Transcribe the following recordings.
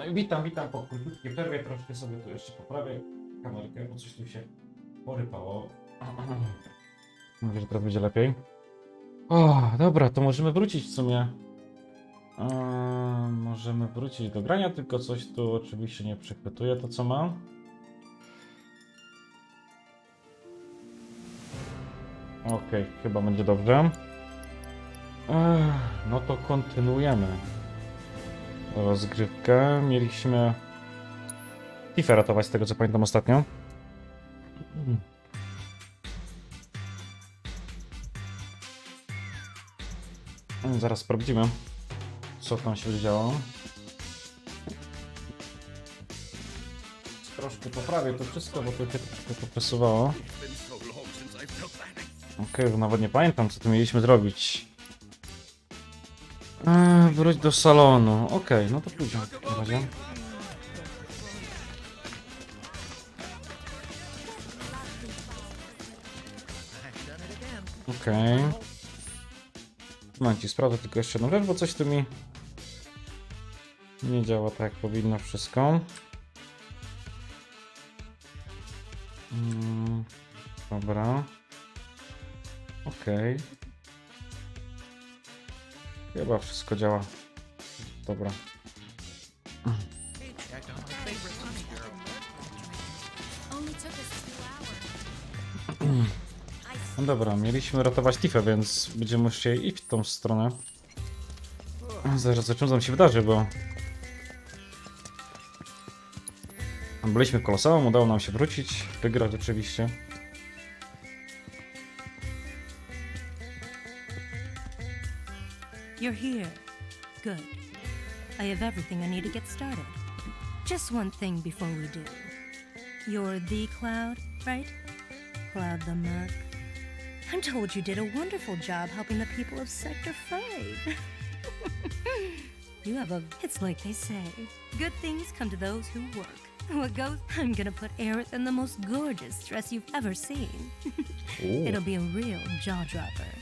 No i witam po krótkiej przerwie, troszkę sobie tu jeszcze poprawię kamerkę, bo coś tu się porypało. Mówię, że teraz będzie lepiej. O, dobra, to możemy wrócić w sumie. Możemy wrócić do grania, tylko coś tu oczywiście nie przechwytuje to, co ma. Okej, chyba będzie dobrze. No to kontynuujemy rozgrywkę. Mieliśmy Tiffę ratować, z tego co pamiętam ostatnio. Zaraz sprawdzimy, co tam się działo. Troszkę poprawię to wszystko, bo to się troszkę popresowało. Okej, nawet nie pamiętam, co tu mieliśmy zrobić. Wróć do salonu. Okej, no to pójdziemy w takim razie. Okej. Momencie, sprawdzę tylko jeszcze jedną rzecz, bo coś tu mi nie działa tak, jak powinno wszystko. Dobra. Okej. Chyba wszystko działa. Dobra. No dobra, mieliśmy ratować Tiffę, więc będziemy musieli iść w tą stronę. Zaraz zobaczymy, co nam się wydarzy, bo byliśmy w Koloseum, udało nam się wrócić, wygrać oczywiście. You're here. Good. I have everything I need to get started. Just one thing before we do. You're the Cloud, right? Cloud the Merc. I'm told you did a wonderful job helping the people of Sector 5. You have a... It's like they say. Good things come to those who work. What goes? I'm gonna put Aerith in the most gorgeous dress you've ever seen. It'll be a real jaw-dropper.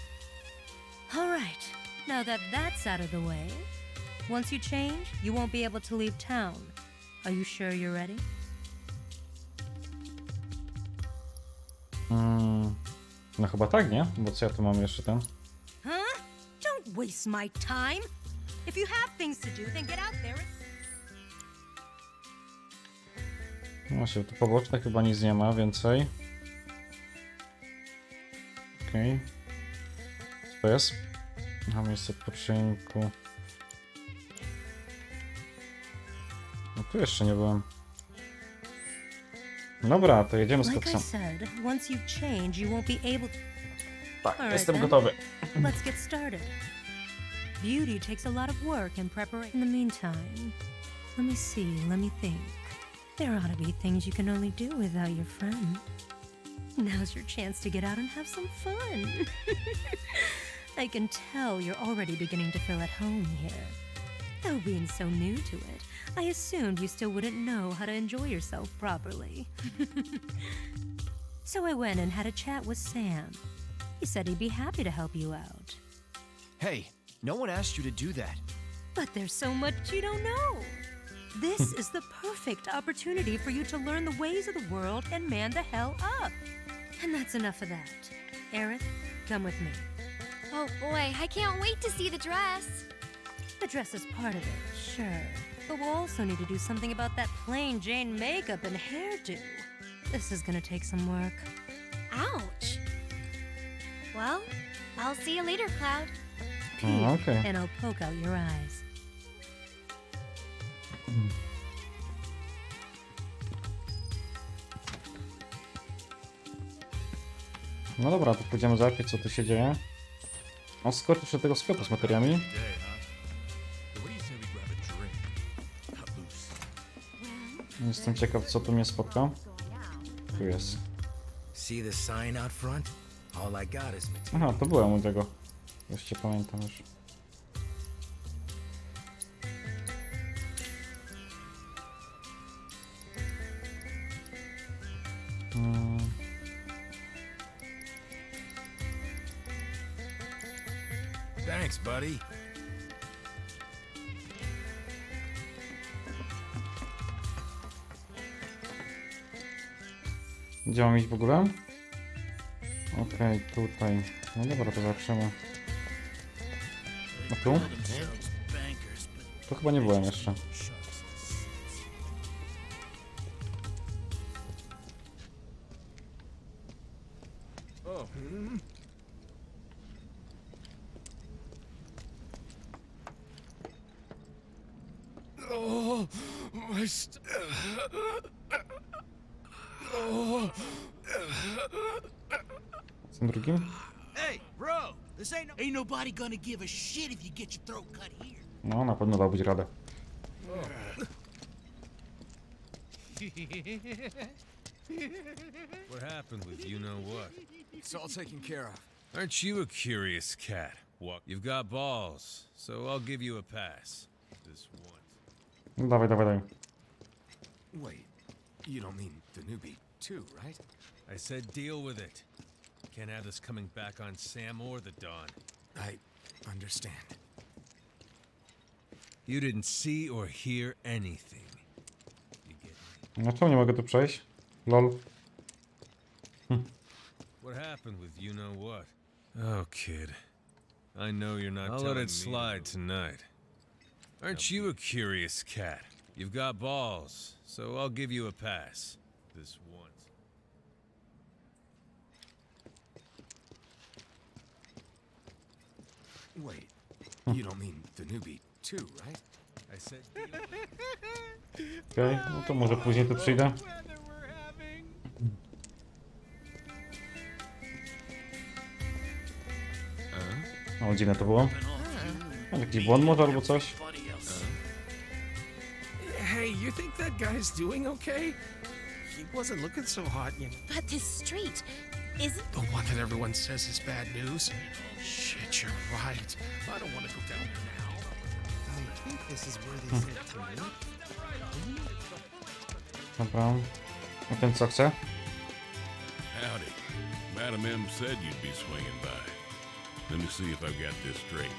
All right. Now that that's out of the way, once you change, you won't be able to leave town. Are you sure you're ready? No chyba tak, nie? Bo co ja tu mam jeszcze ten? Huh? Don't waste my time. If you have things to do, then get out there. No właśnie, tu poboczne chyba nic nie ma więcej. Okej. Co to jest? Mam miejsce odpoczynku. No tu jeszcze nie byłem. Dobra, to jedziemy z Like I koksem. said, once you change, you won't be able to... Tak, Alright jestem then. gotowy. Let's get started. Beauty takes a lot of work and preparation. In the meantime, let me see, let me think. There ought to be things you can only do without your friend. Now's your chance to get out and have some fun. I can tell you're already beginning to feel at home here. Though being so new to it, I assumed you still wouldn't know how to enjoy yourself properly. So I went and had a chat with Sam. He said he'd be happy to help you out. Hey, no one asked you to do that. But there's so much you don't know. This is the perfect opportunity for you to learn the ways of the world and man the hell up. And that's enough of that. Aerith, come with me. Oh boy, I can't wait to see the dress. The dress is part of it, sure. But we'll also need to do something about that plain Jane makeup and hairdo. This is gonna take some work. Ouch. Well, I'll see you later, Cloud. Okej. And I'll poke out your eyes. No dobra, to pójdziemy zobaczyć, co tu się dzieje. On skoczył do tego sklepu z materiami. Jestem ciekaw, co tu mnie spotka. Tu jest. See the sign out front? All I got is material. Aha, to byłem u tego. Jeszcze pamiętam już. Thanks, buddy. Gdzie mam iść w ogóle? Okej, tutaj. No dobra, to zobaczymy. A tu? Tu chyba nie byłem jeszcze. Oh, my Z tym drugim? Hey, bro, this ain't nobody gonna give a shit if you get your throat cut here. No, na pewno dałbyś radę. What happened with you know what? It's all taken care of. Aren't you a curious cat? What? You've got balls, so I'll give you a pass. This once. No, dawaj, dawaj, dawaj. Wait, you don't mean the newbie too, right? I said deal with it. Can't have this coming back on Sam or the Dawn. I understand. You didn't see or hear anything. You get me? No czemu nie mogę tu przejść? Lol. What happened with you know what? Oh, kid. I know you're not I'll let it slide tonight. Aren't you a curious cat? You've got balls, so I'll give you a pass. This once. Wait, you don't mean the newbie too, right? I said Okej, no to może później tu przyjdę. O, dziwne to było. Jakiś błąd może albo coś? Hey, you think that guy's doing okay? He wasn't looking so hot, you know. But this street isn't. The one that everyone says is bad news? Shit, you're right. I don't want to go down there now. I think this is where they said to meet. Dobra. A ten co chce? Howdy. Madam M said you'd be swinging by. Let me see if I've got this straight.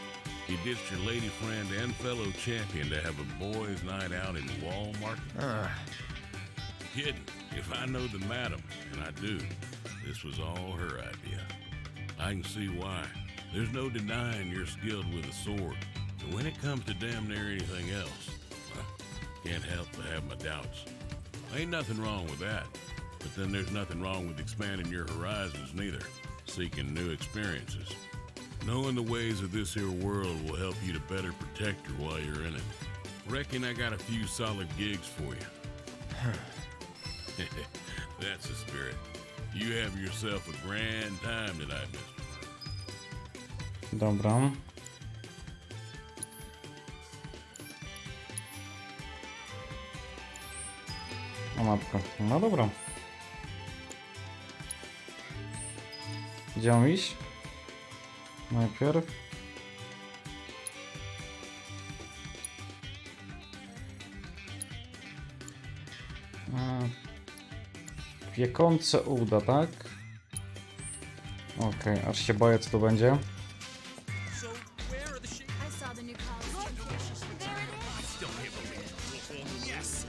You ditched your lady friend and fellow champion to have a boys' night out in Walmart? Kidding. If I know the madam, and I do, this was all her idea. I can see why. There's no denying you're skilled with a sword. But when it comes to damn near anything else, well, can't help but have my doubts. Ain't nothing wrong with that. But then there's nothing wrong with expanding your horizons neither. Seeking new experiences. Knowing the ways of this here world will help you to better protect her while you're in it. Reckon I got a few solid gigs for you. That's the spirit. You have yourself a grand time tonight, Mr. Murphy. Dobra. O matko. No dobra. Gdzie mam iść? Najpierw. Wiekące uda, tak? Okej, aż się boję, co to będzie. I saw the new college. There it is.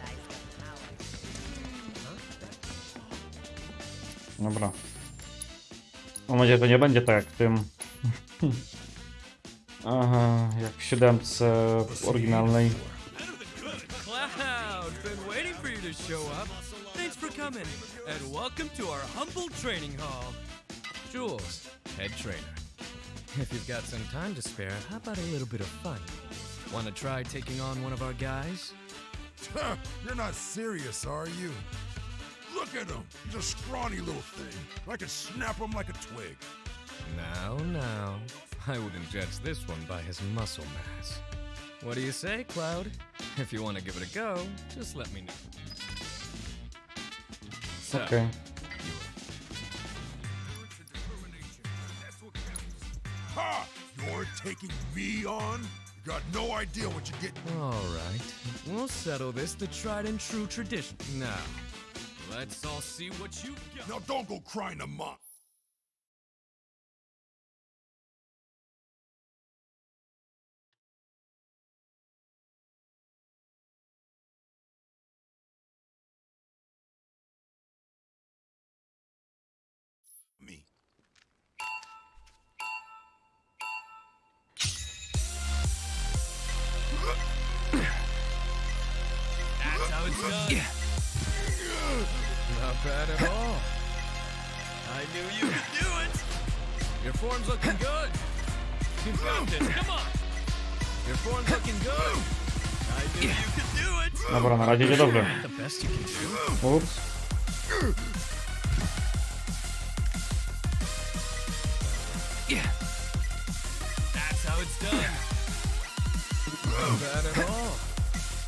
Dobra. Mam nadzieję, że to nie będzie tak jak w tym. Aha, jak w siódemce oryginalnej. Cloud, been waiting for you to show up. Thanks for coming, and welcome to our humble training hall. Jules, head trainer. If you've got some time to spare, how about a little bit of fun? Want to try taking on one of our guys? You're not serious, are you? Look at him. He's a scrawny little thing. I could snap him like a twig. Now, I wouldn't judge this one by his muscle mass. What do you say, Cloud? If you want to give it a go, just let me know. So, Okej. Ha! You're taking me on? You got no idea what you're getting. all right, we'll settle this the tried and true tradition. Now, let's all see what you got. Now don't go crying to mom. how it's done. Not bad at all. I knew you could do it. Your form's looking good. You got this. Come on. Your form's looking good. I knew you could do it. Dobra, na razie idzie dobrze. The best you can do. Ups. That's how it's done. Not bad at all.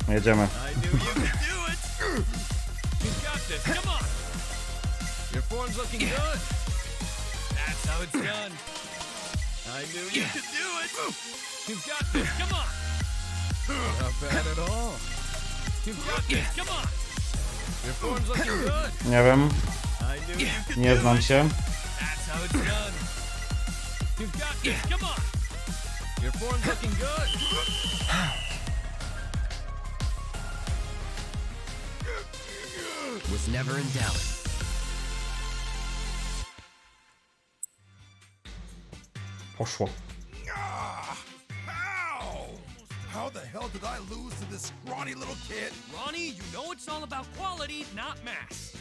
Jedziemy. I knew you could do it. You got this. Come on. Your form's looking good. That's how it's done. I knew you could do it. You got this. Come on. Not bad at all. You got this. Come on. Your form's looking good. Nie wiem. I knew you could Nie do znam it. się. That's how it's done. You got this. Come on. Your form's looking good. Was never in doubt. Poszło. How? How the hell did I lose to this scrawny little kid? Ronnie, you know it's all about quality, not mass.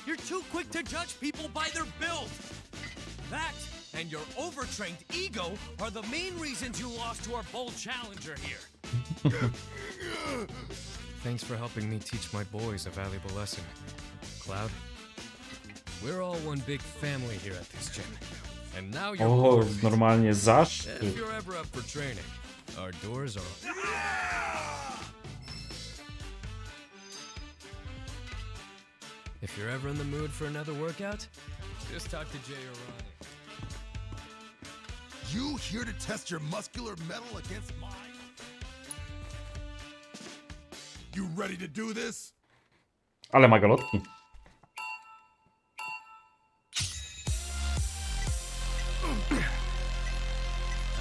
You're too quick to judge people by their build. That and your overtrained ego are the main reasons you lost to our bold challenger here. Thanks for helping me teach my boys a valuable lesson. Cloud, we're all one big family here at this gym. And now you're O, normalnie zaszczyt. If you're ever up for training, our doors are open. If you're ever in the mood for another workout, just talk to Jay or Ronnie. You here to test your muscular metal against mine? You ready to do this? Ale ma galotki.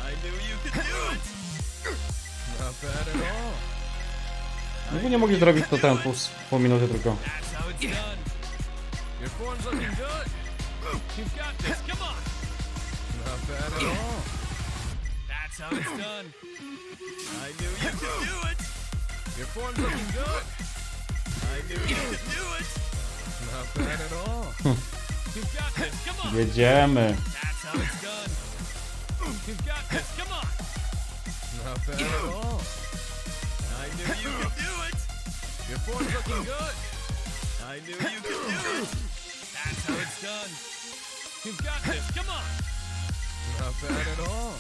I knew you could do it. Not bad at all. No nie mogli zrobić to ten pół minuty tylko. That's how it's done. Your form's looking good. You've got this. Come on. Not bad at all. That's how it's done. I knew you could do it. Your form's looking good. I knew you could do it. Not bad at all. You've got this. Come on. Jedziemy. That's how it's done. You've got this. Come on. Not bad at all. I knew you could do it. Your form's looking good. I knew you could do it. That's how it's done. You've got this. Come on. Not bad at all.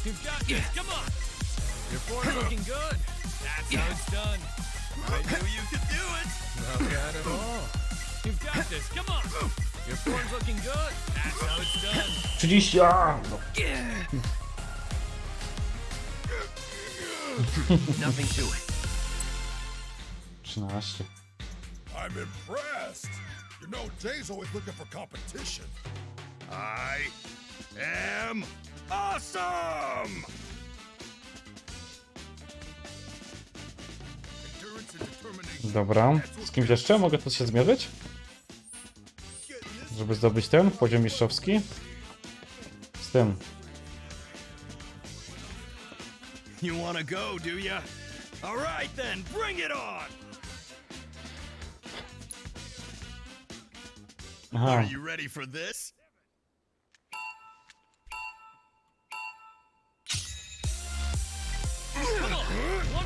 You've got this. Come on. Your form's looking good. That's how it's done. I knew you could do it. Not bad at all. You've got this. Come on. Your form's looking good. That's how it's done. 30. A! No. Nothing to it. 13. I'm impressed. You know, Jay's always looking for competition. I am awesome! Endurance and determination. Dobra. Z kimś jeszcze mogę tu się zmierzyć? Żeby zdobyć ten poziom mistrzowski? Z tym. You wanna go, do ya? All right then, bring it on! Aha. Are you ready for this?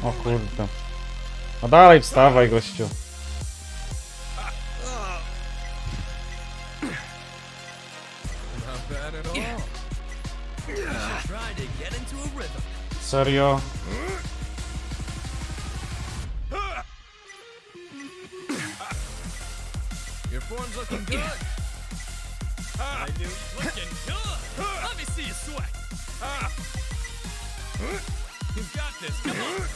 O kurde. No dalej wstawaj, gościu. Not bad at all. Try to get into a rhythm. Serio? Your form's looking good. I knew you looking good. Let me see you sweat. You've got this. Come on.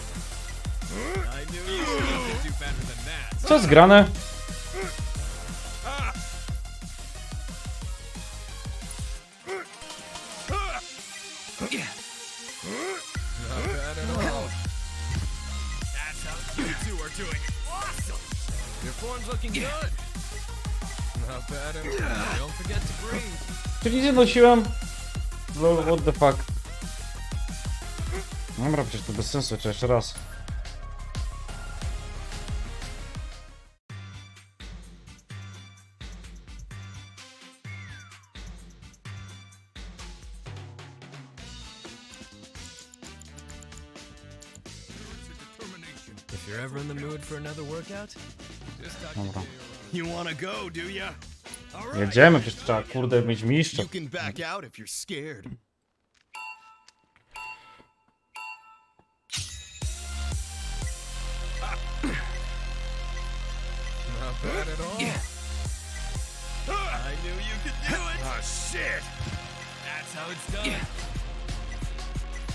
I knew you could do better than that. Co jest grane? Not bad at all. That's how you two are doing. Awesome. Your form's looking good. Not bad at all. Don't forget to breathe. Czyli nie nosiłem? Lol, what the fuck? Dobra, przecież to bez sensu, czy jeszcze raz. you're ever in the mood for another workout, just talk to Dobra. You wanna go, do ya? All right. Jedziemy, przecież trzeba, kurde, mieć mistrza. You can back out if you're scared. Not bad at all. I knew you could do it. Oh shit! That's how it's done.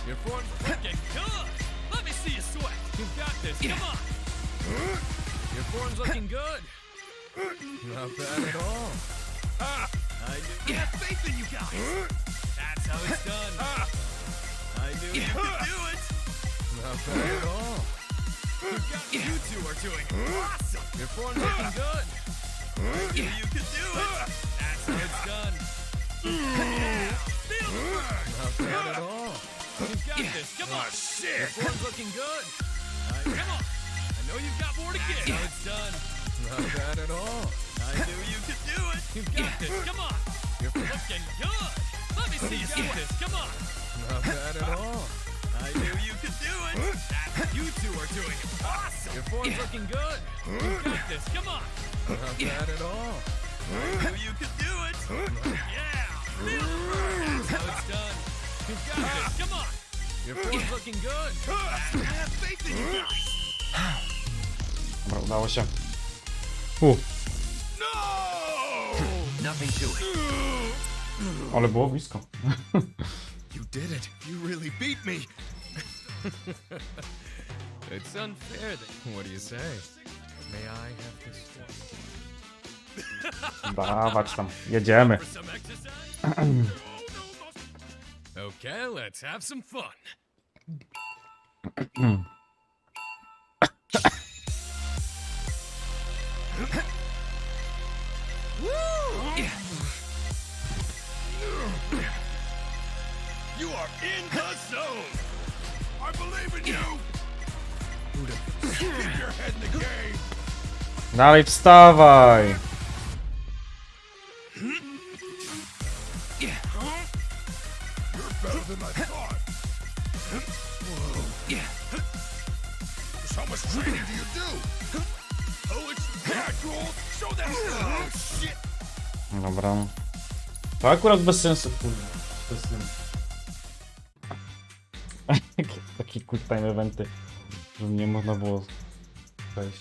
Your form's looking good. Let me see you sweat. You've got this. Come on. Your form's looking good. Not bad at all. I have faith in you guys. That's how it's done. I knew you could do it. Not bad at all. You two are doing awesome. Your form's looking good. I knew you could do it. That's how it's done. Yeah. Feel the burn. Not bad at all. You've got this. Come on. Oh shit! Form's looking good. Come on. I know you've got more to give. That's how it's done. Not bad at all. I knew you could do it. You've got this. Come on. Your Looking good. Let me see you do this. Come on. not bad at all. I knew you could do it. You two are doing awesome. Your form's looking good. You've got this. Come on. Not bad at all. I knew you could do it. Yeah. Feel the burn. That's how it's done. You've got this. Come on. Your form's looking good. I have faith in you guys. Dobra, udało się. No! Nothing to it. Ale było blisko. You did it. You really beat me. It's unfair that... What do you say? May I have this one? Dawać tam, jedziemy. For some exercise? Okay, let's have some fun. You are in the zone. I believe in you. Keep your head in the game. Dalej wstawaj! You're better than I thought. Whoa. Just how much training do you do? Oh, it's Casual? Show that. oh shit. Dobra. To akurat bez sensu, kurde. Bez sensu. Takie quick time eventy, żeby nie można było przejść.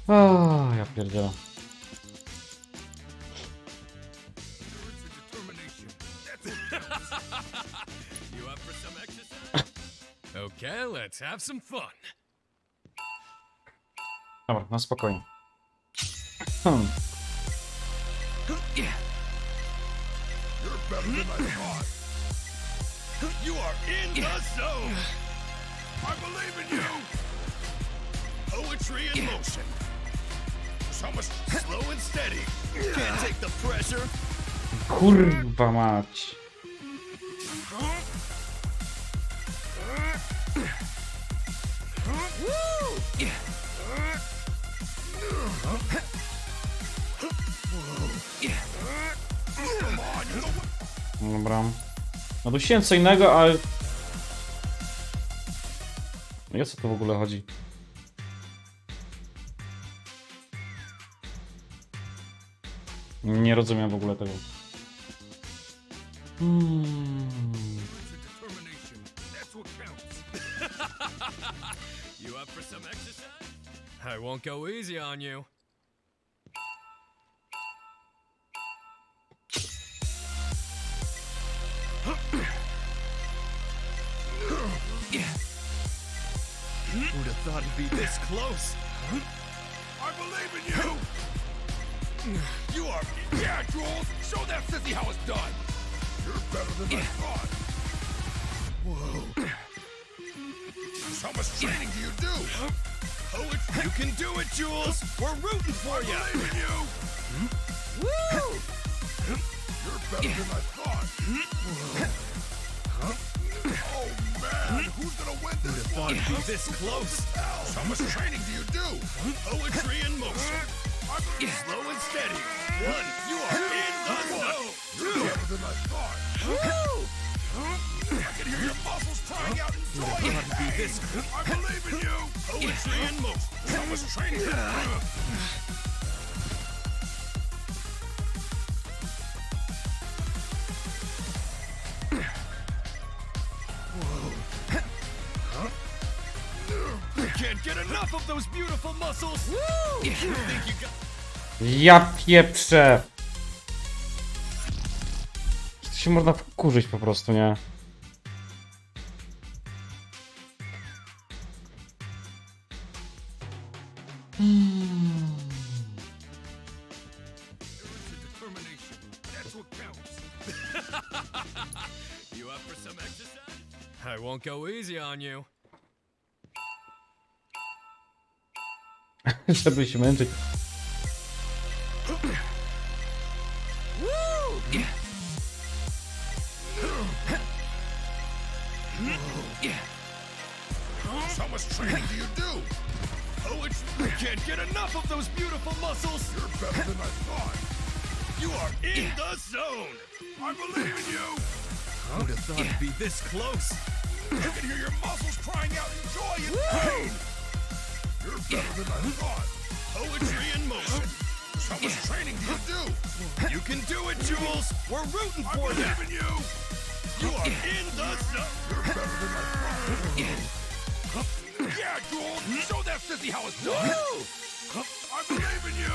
O, ja pierdzielę. You up for some exercise? Okay, let's have some fun. Dobra, na spokojnie. You're better than I thought. You are in the zone. I believe in you. Poetry in motion. Just how much Slow and steady. Can't take the pressure. Kurwa mać. Dobra. No dusiłem co innego, ale... I o co tu w ogóle chodzi? Nie rozumiem w ogóle tego. determination. That's what counts. You up for some exercise? I won't go easy on you. Who'd have thought it'd be this close? I believe in you. You are. Yeah, Jules. Show that sissy how it's done. You're better than I thought. Whoa. Just how much training do you do? Poetry. You can do it, Jules. We're rooting for I you. believe in you. Woo! You're better than I thought. Oh man, who's gonna win this Thought one? it'd be this close. Just how much training do you do? Poetry in motion. Slow and steady. One. You are in the zone. You're better than I thought. Woo! I can hear your muscles crying out in joy and pain. I believe in you. Poetry in motion. So much training. Can't get enough of those beautiful muscles. Woo! You think you got... Ja pieprzę! To się można wkurzyć po prostu, nie? Determination. That's what counts. You up for some exercise? I won't go easy on you. Żeby się męczyć. So much training do you do? Poetry. Can't get enough of those beautiful muscles. You're better than I thought. You are in the zone. I believe in you. Who'd have thought it'd be this close? I can hear your muscles crying out in joy and pain. You're better than I thought. Poetry in motion. So much training do you do? You can do it, Jules. We're rooting I for you. believe in you. You are in the zone. You're better than I thought. Yeah, Jules. Show that sissy how it's done. I believe in you.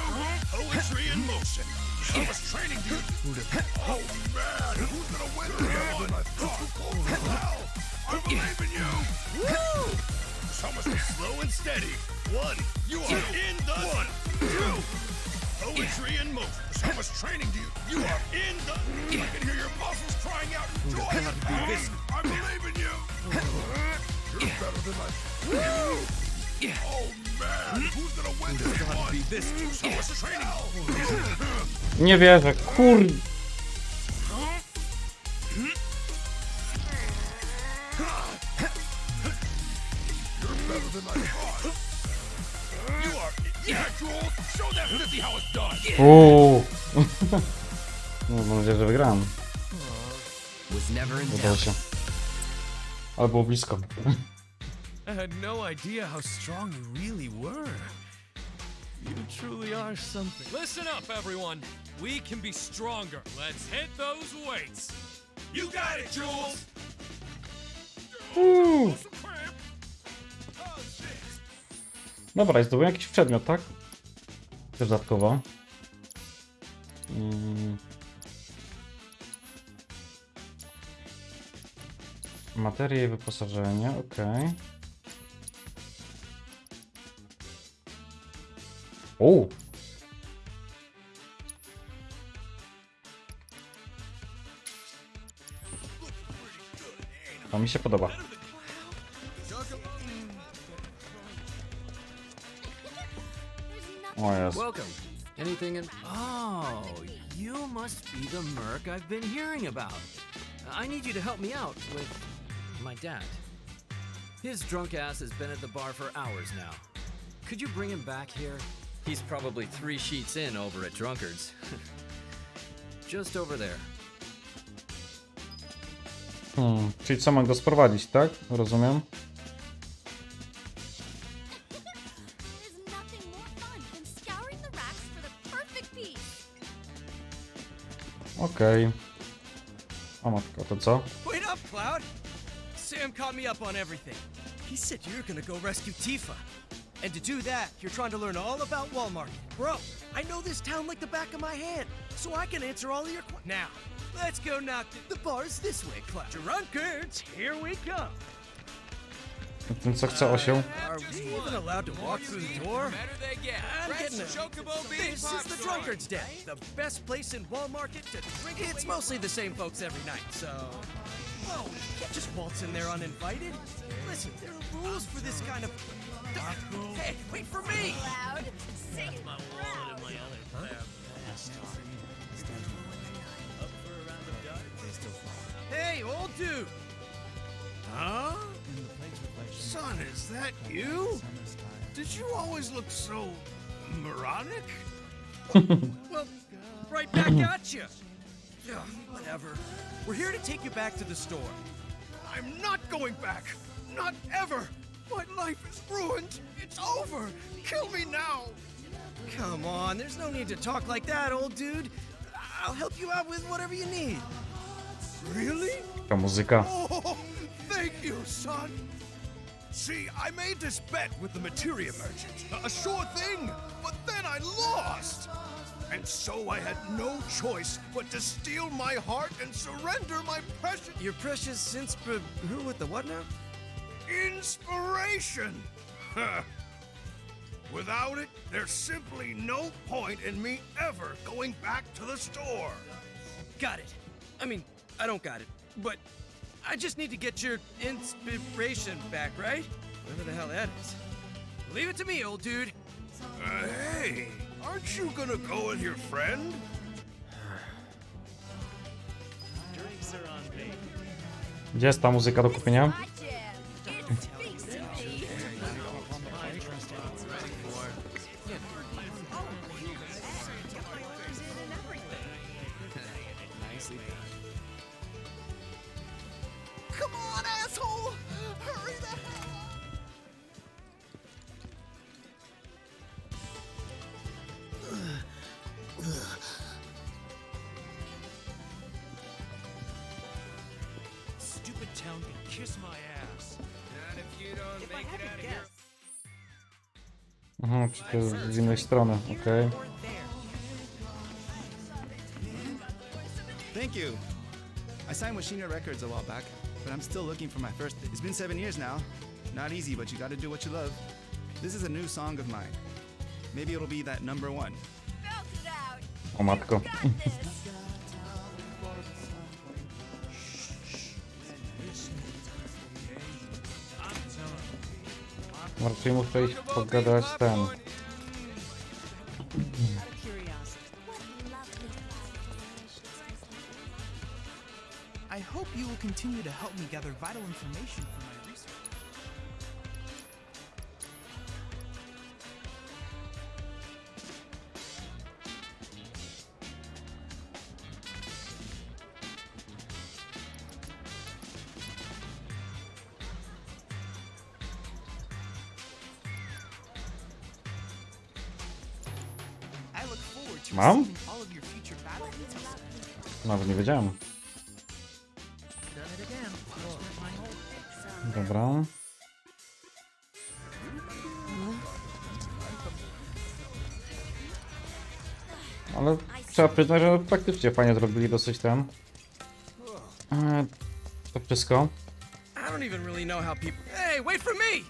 Poetry in motion. So much training do you do? Oh man, who's gonna win this one? I thought. Close as hell. I believe in you. So much slow and steady. One. You are in the one. Two. Poetry in motion. So much training do you? You are in the. I can hear your muscles crying out in joy and pain. I believe in you. You're better than I. Oh man, who's gonna win this one? Be this. So much training. Nie wierzę, kur... You're better than I thought. You are. Yeah, Jules, show that sissy how it's done. Uuu. No, mam nadzieję, że wygrałem. Was never in Udało się. Ale było blisko. I had no idea how strong you really were. You truly are something. Listen up, everyone. We can be stronger. Let's hit those weights. You got it, Jules. Dobra, jest zdobyłem jakiś przedmiot, tak? Też dodatkowo. Materie i wyposażenie, okej. O! To mi się podoba. O Jezu. Welcome. Anything in... Oh, you must be the merc I've been hearing about. I need you to help me out with my dad. His drunk ass has been at the bar for hours now. Could you bring him back here? He's probably 3 sheets in over at Drunkard's. Just over there. Czyli co, mam go sprowadzić, tak? Rozumiem. There's nothing more fun than scouring the racks for the perfect piece. Okej. O matko, to co? Wait up, Cloud. Sam caught me up on everything. He said you're gonna go rescue Tifa. And to do that, you're trying to learn all about Walmart. Bro, I know this town like the back of my hand, so I can answer all of your questions. Now, let's go knock the bar's this way, Cloud. Drunkards, here we come. Ten co chce osioł? Are we even allowed to walk through the door? I'm getting a... This is the Drunkard's Den, the best place in Walmart to drink. It's mostly the same folks every night, so... Whoa, you can't just waltz in there uninvited. Listen, there are rules for this kind of... Hey, wait for me! Loud, sing it loud. Hey, old dude! Huh? Son, is that you? Did you always look so moronic? Well, right back at you. Whatever. We're here to take you back to the store. I'm not going back. Not ever. My life is ruined. It's over. Kill me now. Come on, there's no need to talk like that, old dude. I'll help you out with whatever you need. Really? Ta muzyka. Oh, thank you, son. See, I made this bet with the materia merchant. A sure thing, but then I lost. And so I had no choice but to steal my heart and surrender my precious... Your precious who with the what now? Inspiration! Huh. Without it, there's simply no point in me ever going back to the store. Got it. I mean, I don't got it, but I just need to get your inspiration back, right? Whatever the hell that is. Leave it to me, old dude. Hey, aren't you gonna go with your friend? Gdzie jest ta muzyka do kupienia? Come on, asshole! Hurry the hell up! Stupid town can kiss my ass. Not if you don't make it out of here. Aha, przecież z innej strony, okej. Thank you. I signed with Sheena Records a while back, but I'm still looking for my first. It's been 7 years now. Not easy, but you gotta do what you love. This is a new song of mine. Maybe it'll be that number one. O matko. Martwiej, muszę iść pogadać ten. I hope you will continue to help me gather vital information for my research. I look forward to Mam? receiving all of your future battle intel. Nawet nie wiedziałem. Dobra. Ale trzeba przyznać, że faktycznie fajnie zrobili dosyć ten. To wszystko. I don't even really know how people. Hey, wait for me!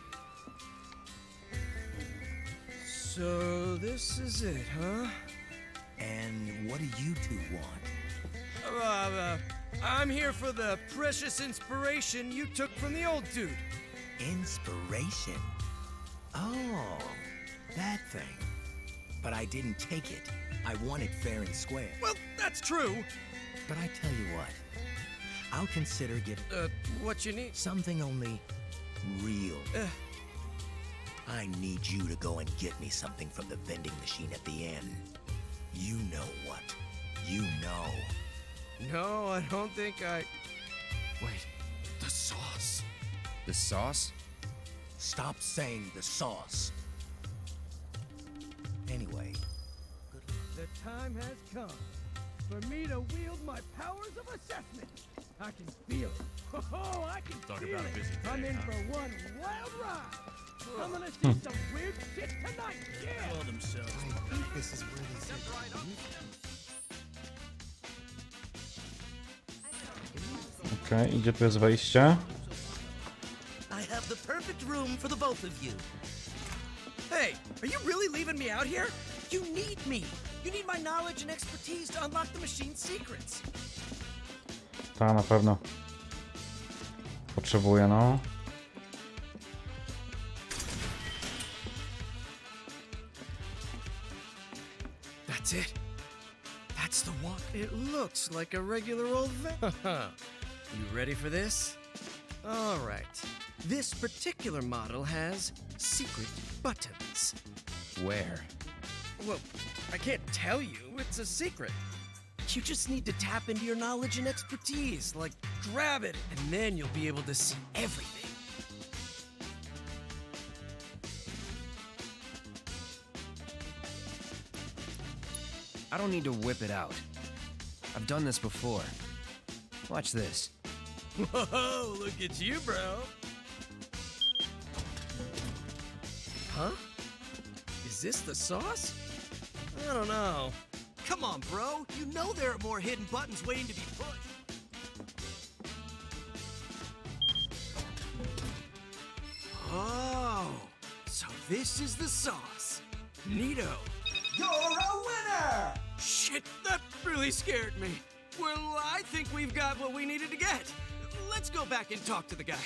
So this is it, huh? And what do you two want? I'm here for the precious inspiration you took from the old dude. Inspiration? Oh, that thing. But I didn't take it. I want it fair and square. Well, that's true. But I tell you what, I'll consider giving... What you need? Something only real. I need you to go and get me something from the vending machine at the end. You know what. You know. No, I don't think I... Wait, the sauce. The sauce? Stop saying the sauce. Anyway. The time has come for me to wield my powers of assessment. I can feel it. Oh, I can feel it. I'm in for one wild ride. I'm gonna see some weird shit tonight. Yeah. Kill themselves. I think this is where they said. Okej, i gdzie tu jest wejście? I have the perfect room for the both of you. Hey, are you really leaving me out here? You need me. You need my knowledge and expertise to unlock the machine's secrets. Ta, na pewno. Potrzebuję, no. That's it. That's the one. It looks like a regular old You ready for this? All right. This particular model has secret buttons. Where? Well, I can't tell you. It's a secret. You just need to tap into your knowledge and expertise. Like, grab it, and then you'll be able to see everything. I don't need to whip it out. I've done this before. Watch this. Whoa, look at you, bro. Huh? Is this the sauce? I don't know. Come on, bro. You know there are more hidden buttons waiting to be pushed. Oh, so this is the sauce. Neato. You're a winner! Shit, that really scared me. Well, I think we've got what we needed to get. Let's go back and talk to the guy.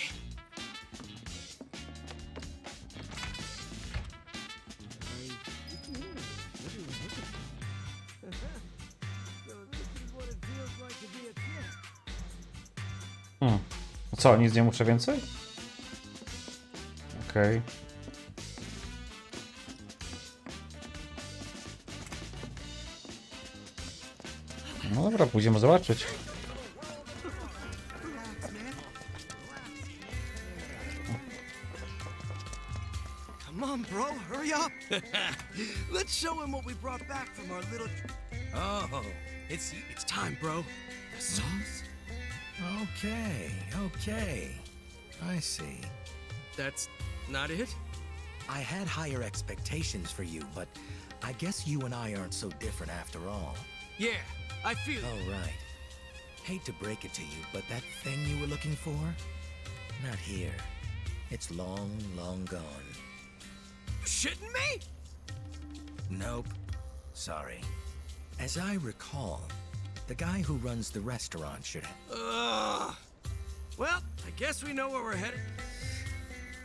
Co, nic nie muszę więcej? Okej. No dobra, pójdziemy zobaczyć. Come on, bro, hurry up. Let's show him what we brought back from our little... Oh, it's time, bro. The sauce. Okay. I see. That's not it? I had higher expectations for you, but I guess you and I aren't so different after all. Yeah, I feel... Oh, right. Hate to break it to you, but that thing you were looking for? Not here. It's long, long gone. Shitting me? Nope. Sorry. As I recall, the guy who runs the restaurant should have... Well, I guess we know where we're headed.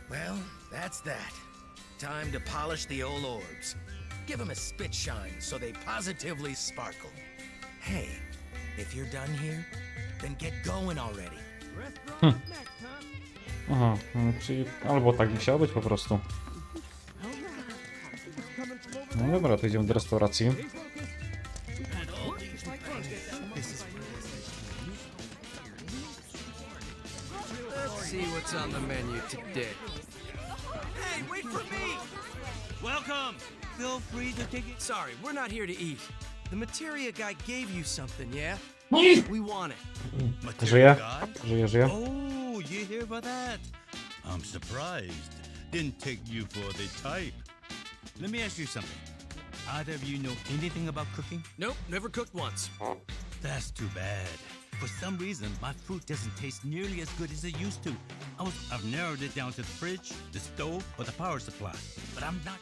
Well, that's that. Time to polish the old orbs. Give them a spit shine so they positively sparkle. Hey, if you're done here, then get going already. Aha, czyli albo tak musiało być po prostu. No dobra, to idziemy do restauracji. Let's see what's on the menu today. Hey, wait for me! Welcome! Feel free to take it. Sorry, we're not here to eat. The materia guy gave you something, yeah? We want it. Żyje? Żyje. Oh, you here for that? I'm surprised. Didn't take you for the type. Let me ask you something. Either of you know anything about cooking? Nope, never cooked once. That's too bad. For some reason, my food doesn't taste nearly as good as it used to. I've narrowed it down to the fridge, the stove, or the power supply. But I'm not...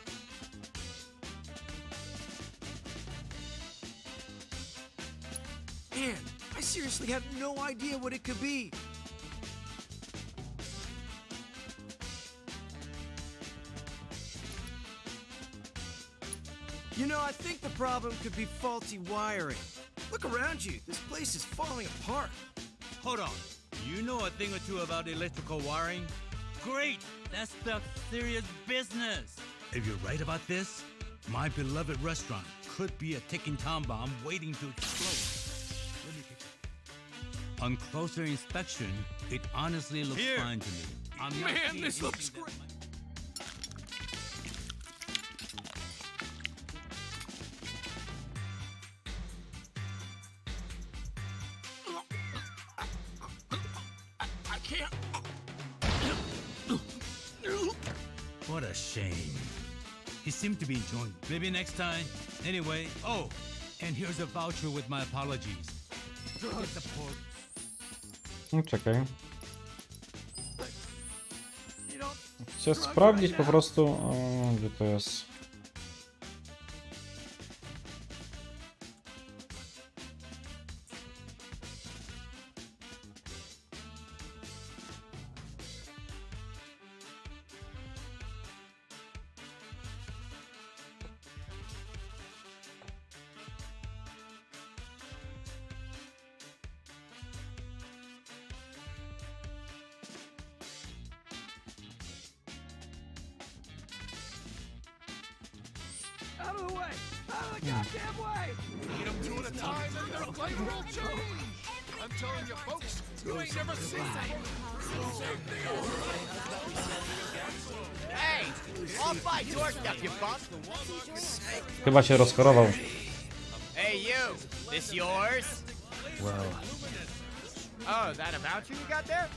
Man, I seriously have no idea what it could be. You know, I think the problem could be faulty wiring. Look around you. This place is falling apart. Hold on. You know a thing or two about electrical wiring? Great! That's the serious business. If you're right about this, my beloved restaurant could be a ticking time bomb waiting to explode. On closer inspection, it honestly looks fine to me. I'm not Man, this looks great. I can't. What a shame. He seemed to be enjoying it. Maybe next time. Anyway, oh, and here's a voucher with my apologies. Get the pork. No, czekaj. Chcę sprawdzić po prostu, gdzie to jest. Out of the way! Out of the goddamn way! Eat them two at a time and their flavor will change! I'm telling you folks, you ain't never seen that. Hey! Off my doorstep, you bump! Chyba się rozchorował. Hey you! This yours? Wow. Oh, is that a voucher you got there?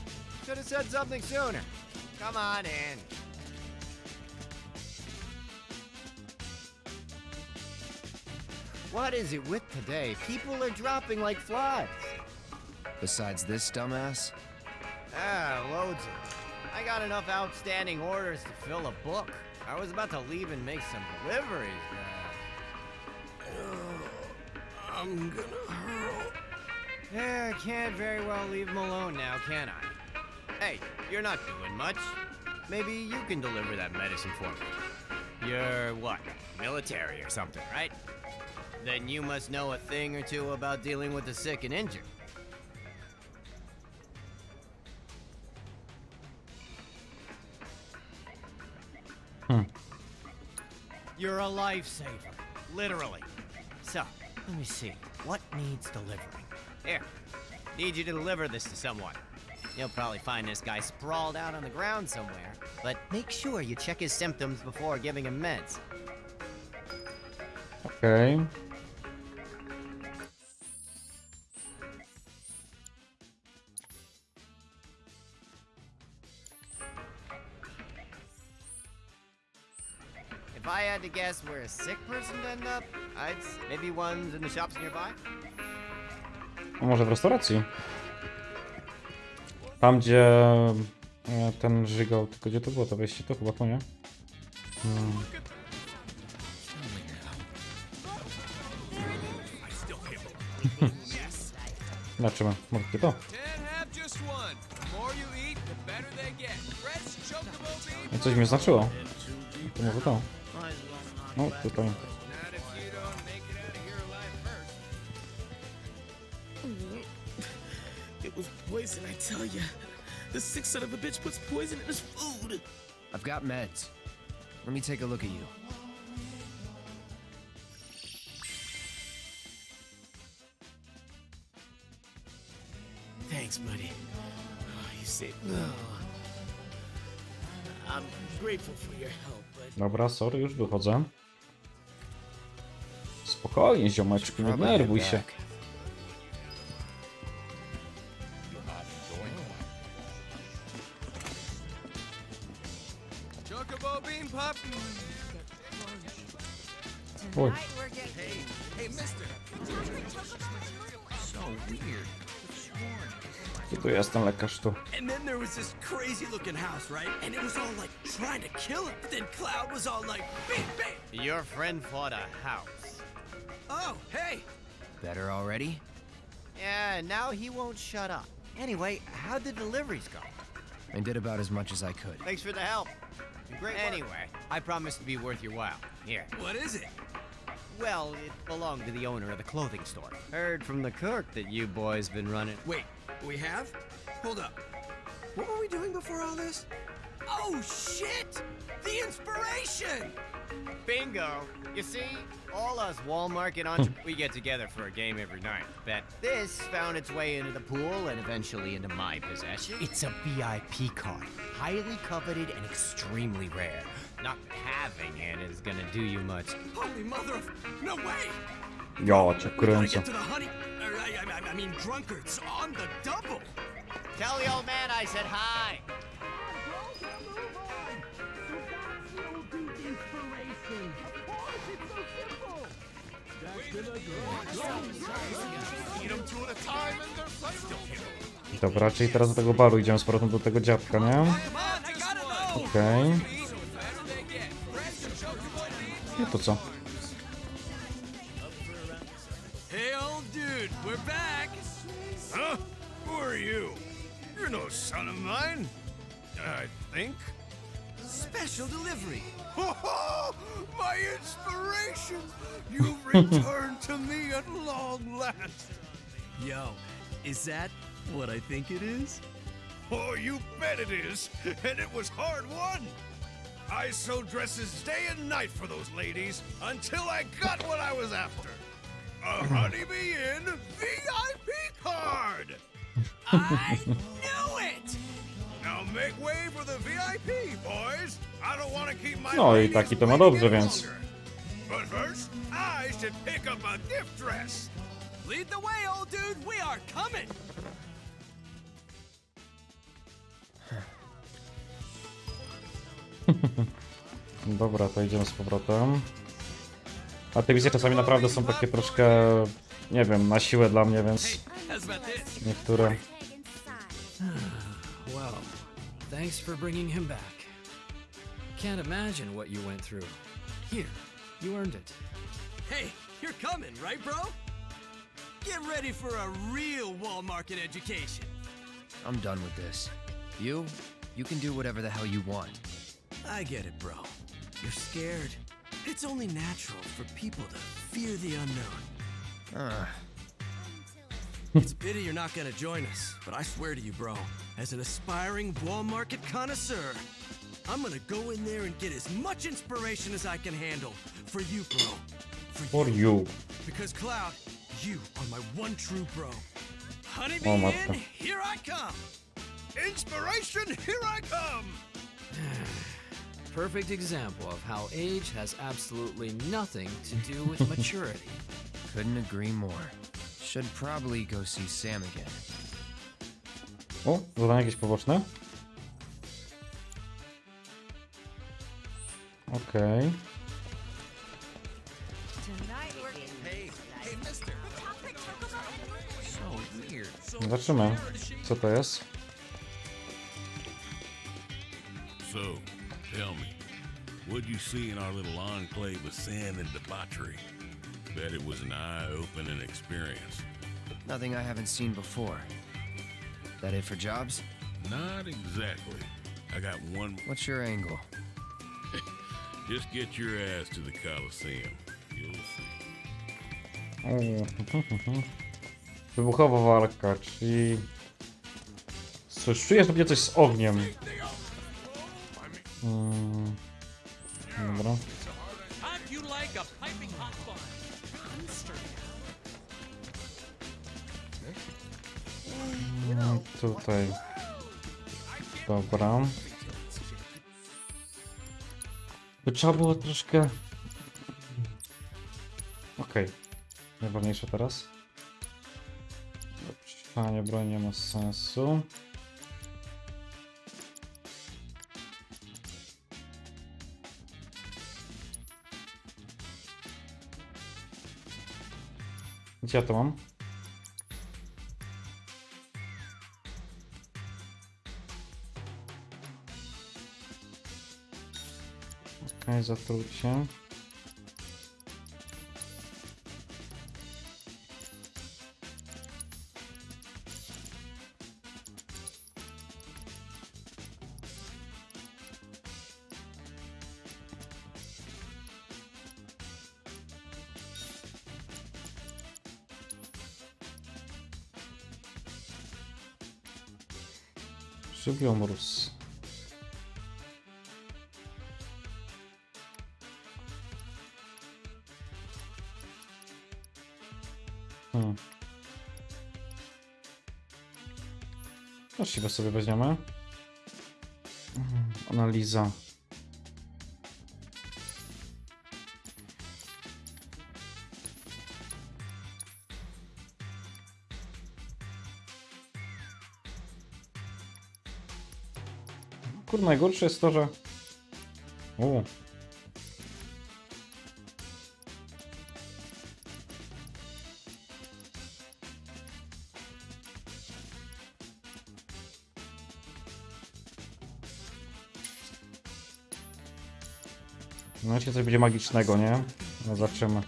Should have said something sooner. Come on in. What is it with today? People are dropping like flies. Besides this dumbass? Ah, loads of. I got enough outstanding orders to fill a book. I was about to leave and make some deliveries, I'm gonna hurl. Yeah, I can't very well leave him alone now, can I? Hey, you're not doing much. Maybe you can deliver that medicine for me. You're what? Military or something, right? Then you must know a thing or two about dealing with the sick and injured. You're a lifesaver, literally. So, let me see. What needs delivering? Here, need you to deliver this to someone. You'll probably find this guy sprawled out on the ground somewhere, but make sure you check his symptoms before giving him meds. Okej. If I had to guess where a sick person would end up, I'd say maybe one's in the shops nearby. A może w restauracji? Tam gdzie ten żygał, tylko gdzie to było to wejście? To chyba to nie? Zobaczymy, może to? No coś mi znaczyło. To może to. No tutaj. It was poison, I tell ya. The sick son of a bitch puts poison in his food. I've got meds. Let me take a look at you. Thanks, buddy. Oh, you saved. Oh. I'm grateful for your help, but Dobra, sorry, już wychodzę. Spokojnie, ziomeczku, nie denerwuj się. Oj. Hey, mister. So weird. Gdzie tu jest ten lekarz tu? And then there was this crazy looking house, right? And it was all like trying to kill him. Then Cloud was all like, bang, bang. Your friend fought a house. Oh, hey. Better already? Yeah, now he won't shut up. Anyway, how'd the deliveries go? I did about as much as I could. Thanks for the help. Great work. Anyway, I promise to be worth your while. Here. What is it? Well, it belonged to the owner of the clothing store. Heard from the clerk that you boys been running. Wait, we have? Hold up. What were we doing before all this? Oh, shit! The inspiration! Bingo! You see, all us Walmart entrepreneurs, we get together for a game every night. Bet this found its way into the pool and eventually into my possession. It's a VIP card, highly coveted and extremely rare. Not having it is gonna do you much. Holy mother of... No way! Ja cię Gotta kręcę. get to the honey... I mean drunkards on the double! Tell the old man I said hi! Dobra, czyli teraz do tego baru idziemy z powrotem do tego dziadka, nie? Okej. No to co? Hey, old dude, we're back! Huh? Who are you? You're no son of mine. I think. Special delivery. My inspiration! You've returned to me at long last. Yo, is that what I think it is? Oh, you bet it is. And it was hard won. I sewed dresses day and night for those ladies until I got what I was after. A honeybee in VIP card! I knew it! Now make way for the VIP, boys. I don't want to keep my No i ladies taki to ma waiting dobrze, any więc... longer. But first, I should pick up a gift dress. Lead the way, old dude. We are coming. Dobra, to idziemy z powrotem. A te wizje czasami naprawdę są takie troszkę, nie wiem, na siłę dla mnie, więc niektóre... Well, thanks for bringing him back. Can't imagine what you went through. Here, you earned it. Hey, you're coming, right, bro? Get ready for a real wall market education. I'm done with this. You can do whatever the hell you want. I get it, bro. You're scared. It's only natural for people to fear the unknown. It's a pity you're not gonna join us, but I swear to you, bro, as an aspiring wall market connoisseur, I'm gonna go in there and get as much inspiration as I can handle. For you, bro. For you. Because Cloud, you are my one true bro. Oh, Honeybee matka. in, here I come. Inspiration, here I come. Perfect example of how age has absolutely nothing to do with maturity. Couldn't agree more. Should probably go see Sam again. O, zadanie jakieś poboczne? Okej. Zobaczymy, co to jest. So, tell me, what'd you see in our little enclave of sin and debauchery? Bet it was an eye-opening experience. Nothing I haven't seen before. That it for jobs? Not exactly. I got one. What's your angle? Just get your ass to the Coliseum. You'll see. O, wybuchowa walka, czyli... Cóż, czuję, że będzie coś z ogniem. Dobra. How'd you like a piping hot fun? Tutaj. Dobra. By trzeba było troszkę... Okej. Najważniejsze teraz. Przytrzymanie broni nie ma sensu. Gdzie ja to mam? Okej, zatrucie. Żywią mróz. Właściwie sobie weźmiemy. Analiza. Kurde, najgorsze jest to, że... No jeśli coś będzie magicznego, nie? No zobaczymy.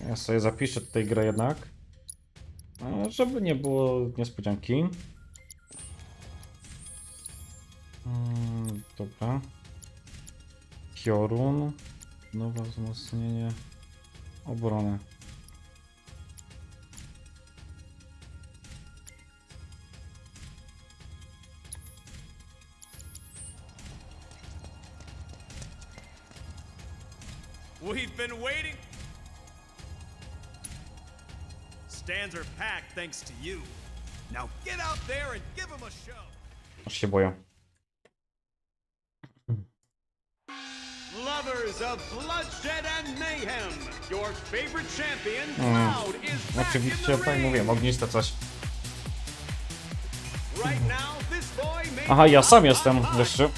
Ja sobie zapiszę tutaj grę jednak. Żeby nie było niespodzianki. Dobra. Piorun. Nowe wzmocnienie. Obrony. We've been waiting. Stands are packed thanks to you. Now get out there and give them a show. Aż się boję. Lovers of bloodshed and mayhem, your favorite champion, Cloud, is back in Oczywiście, the tak ring. mówiłem, ogniste coś. Right now, this boy may Aha, ja sam be jestem up high. wyższy.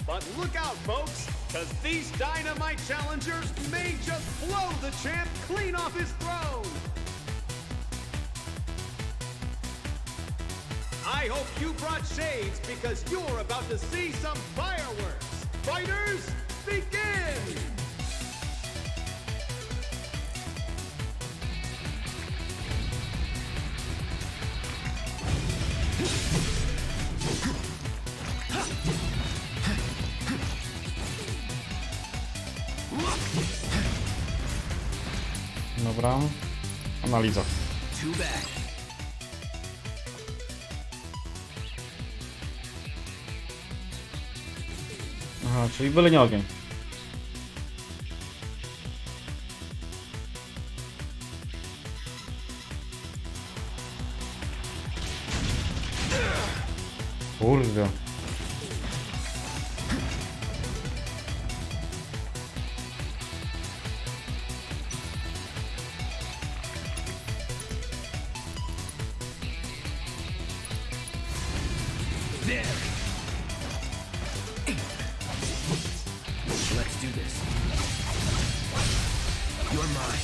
But look out, folks, because these dynamite challengers may just blow the champ clean off his throne. I hope you brought shades because you're about to see some fireworks. Fighters, begin! Dobra. Analiza. Too bad. Aha, czyli byle nie ogień. Kurde. There. Let's do this. You're mine.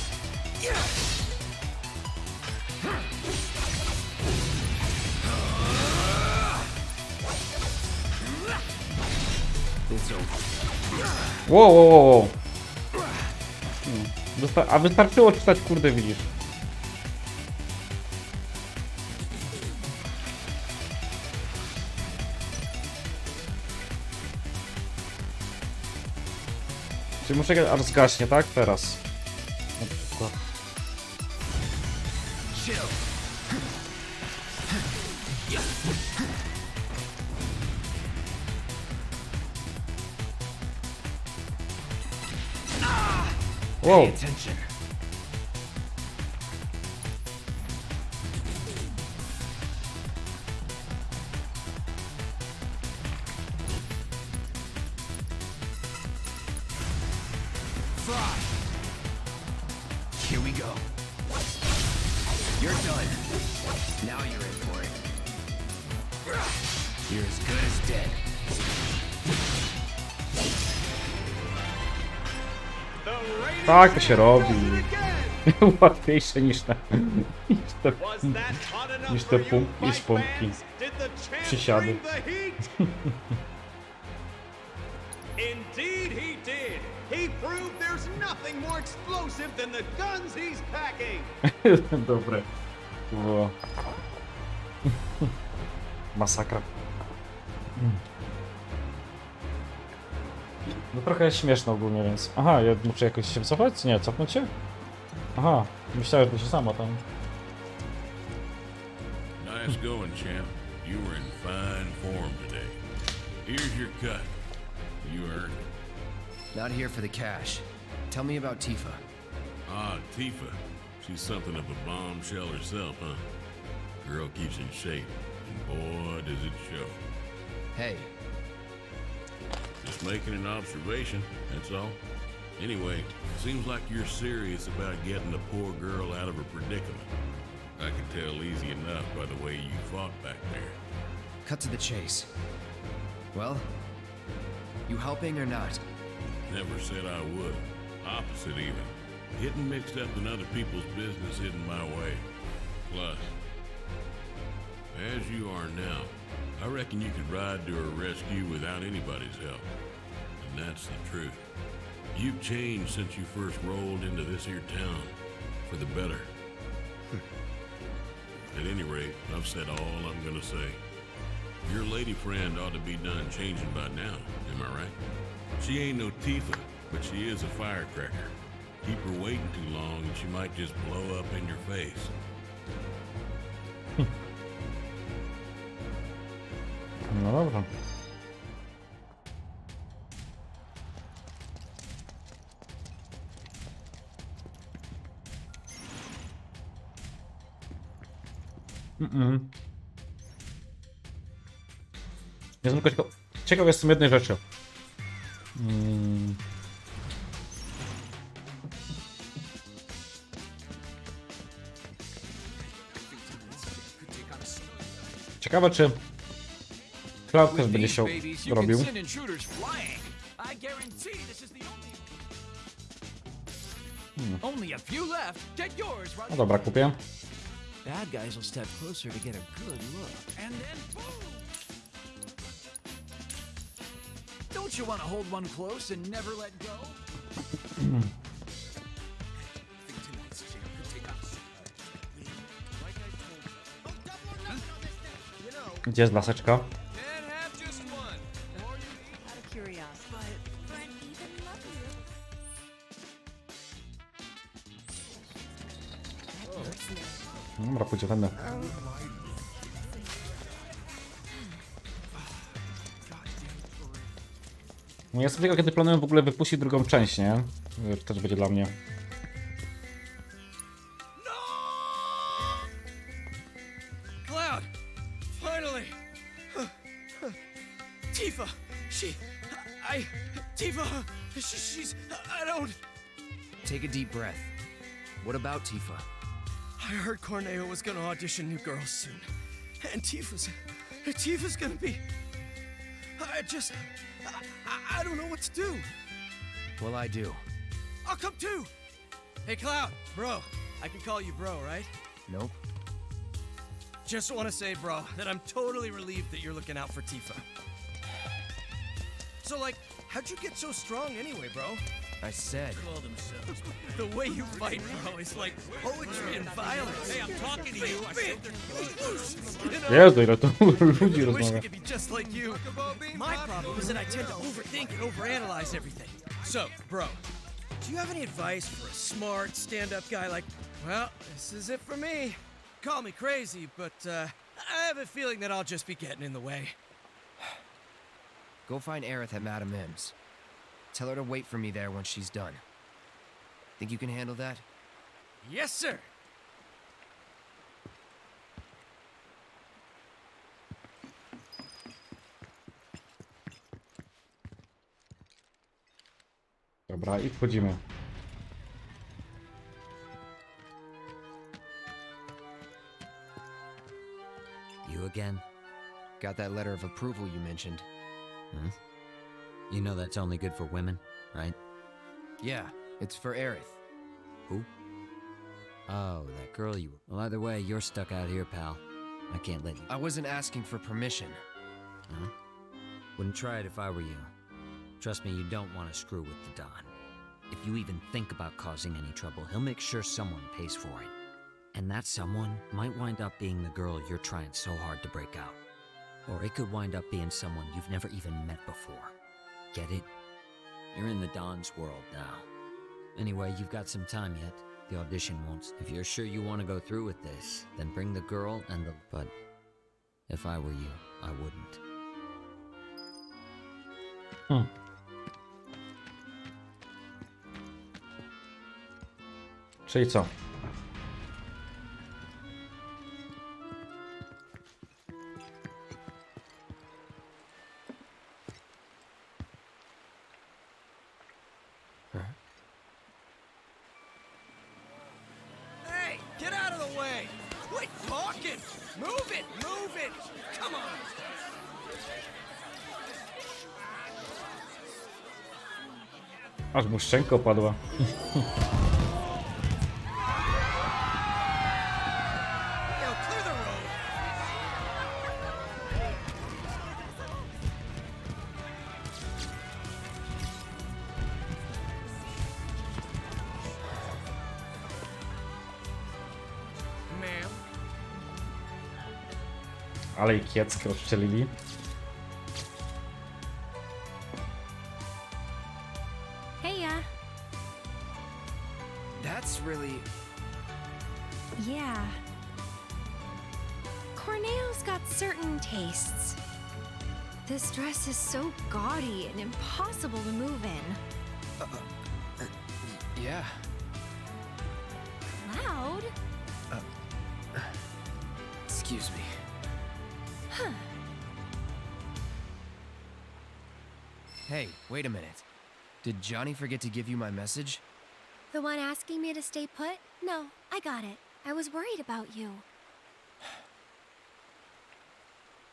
It's over. Wow. A wystarczyło czytać, kurde, widzisz. Czyli muszę aż zgaśnie, tak? Teraz. Na przykład. Wow. Here we go. You're done. Now you're in for it. You're as good as dead. Tak to się robi. Łatwiejsze niż te pompki. Przysiady. Indeed he did. He proved there's nothing more explosive than the guns he's packing. Dobre. Było. Masakra. No trochę śmieszne ogólnie, więc... Aha, ja muszę jakoś się cofać? Nie, cofnąć się? Aha, myślałem, że to się samo tam... Nice going, champ. You were in fine form today. Here's your cut. You earned it. Not here for the cash. Tell me about Tifa. Ah, Tifa. She's something of a bombshell herself, huh? Girl keeps in shape, and boy, does it show. Hey. Just making an observation, that's all. Anyway, seems like you're serious about getting the poor girl out of her predicament. I can tell easy enough by the way you fought back there. Cut to the chase. Well, you helping or not? Never said I would. Opposite even. Getting mixed up in other people's business isn't my way. Plus, as you are now, I reckon you could ride to her rescue without anybody's help. And that's the truth. You've changed since you first rolled into this here town. For the better. At any rate, I've said all I'm gonna say. Your lady friend ought to be done changing by now, am I right? She ain't no Tifa, but she is a firecracker. Keep her waiting too long and she might just blow up in your face. No dobra. Jestem tylko ciekaw jestem jednej rzeczy. Ciekawe, czy Cloud też będzie się robił. No dobra, kupię. Bad guys will step closer to get a good look. And then boom! Don't you want to hold one close and never let go? Gdzie jest laseczka? Out of curiosity. For an even lovelier. Dobra, pójdzie tędy. No jestem ciekaw, kiedy planuję w ogóle wypuścić drugą część, nie? To też będzie dla mnie. Cloud! Finally! Tifa! She's... I don't... Take a deep breath. What about Tifa? I heard Corneo was gonna audition new girls soon. And Tifa's gonna be... I don't know what to do. Well, I do. I'll come too! Hey, Cloud! Bro, I can call you bro, right? Nope. Just want to say, bro, that I'm totally relieved that you're looking out for Tifa. So, like, how'd you get so strong anyway, bro? I said. The way you fight, bro, is like poetry and violence. Hey, I'm talking to you. Jezu, ile to ludzi I wish I rozmawia. could be just like you. My problem is that I tend to overthink and overanalyze everything. So, bro, do you have any advice for a smart, stand-up guy like, well, this is it for me. Call me crazy, but I have a feeling that I'll just be getting in the way. Go find Aerith at Madame M's. Tell her to wait for me there when she's done. Think you can handle that? Yes, sir. Dobra, i wchodzimy. You again? Got that letter of approval you mentioned. Hmm? You know that's only good for women, right? Yeah, it's for Aerith. Who? Oh, that girl you... Well, either way, you're stuck out here, pal. I can't let you... I wasn't asking for permission. Huh? Wouldn't try it if I were you. Trust me, you don't want to screw with the Don. If you even think about causing any trouble, he'll make sure someone pays for it. And that someone might wind up being the girl you're trying so hard to break out. Or it could wind up being someone you've never even met before. Get it? You're in the Don's world now. Anyway, you've got some time yet. The audition won't... If you're sure you want to go through with this, then bring the girl and the... But if I were you, I wouldn't. Czyli co? Hey, get out of the way! Quit talking! Move it! Move it! Come on! Aż mu szczęka opadła. Ale i kieckę odszczelili. Heya. That's really... Yeah. Corneo's got certain tastes. This dress is so gaudy and impossible to move in. Yeah. Loud? Excuse me. Huh. Hey, wait a minute. Did Johnny forget to give you my message? The one asking me to stay put? No, I got it. I was worried about you.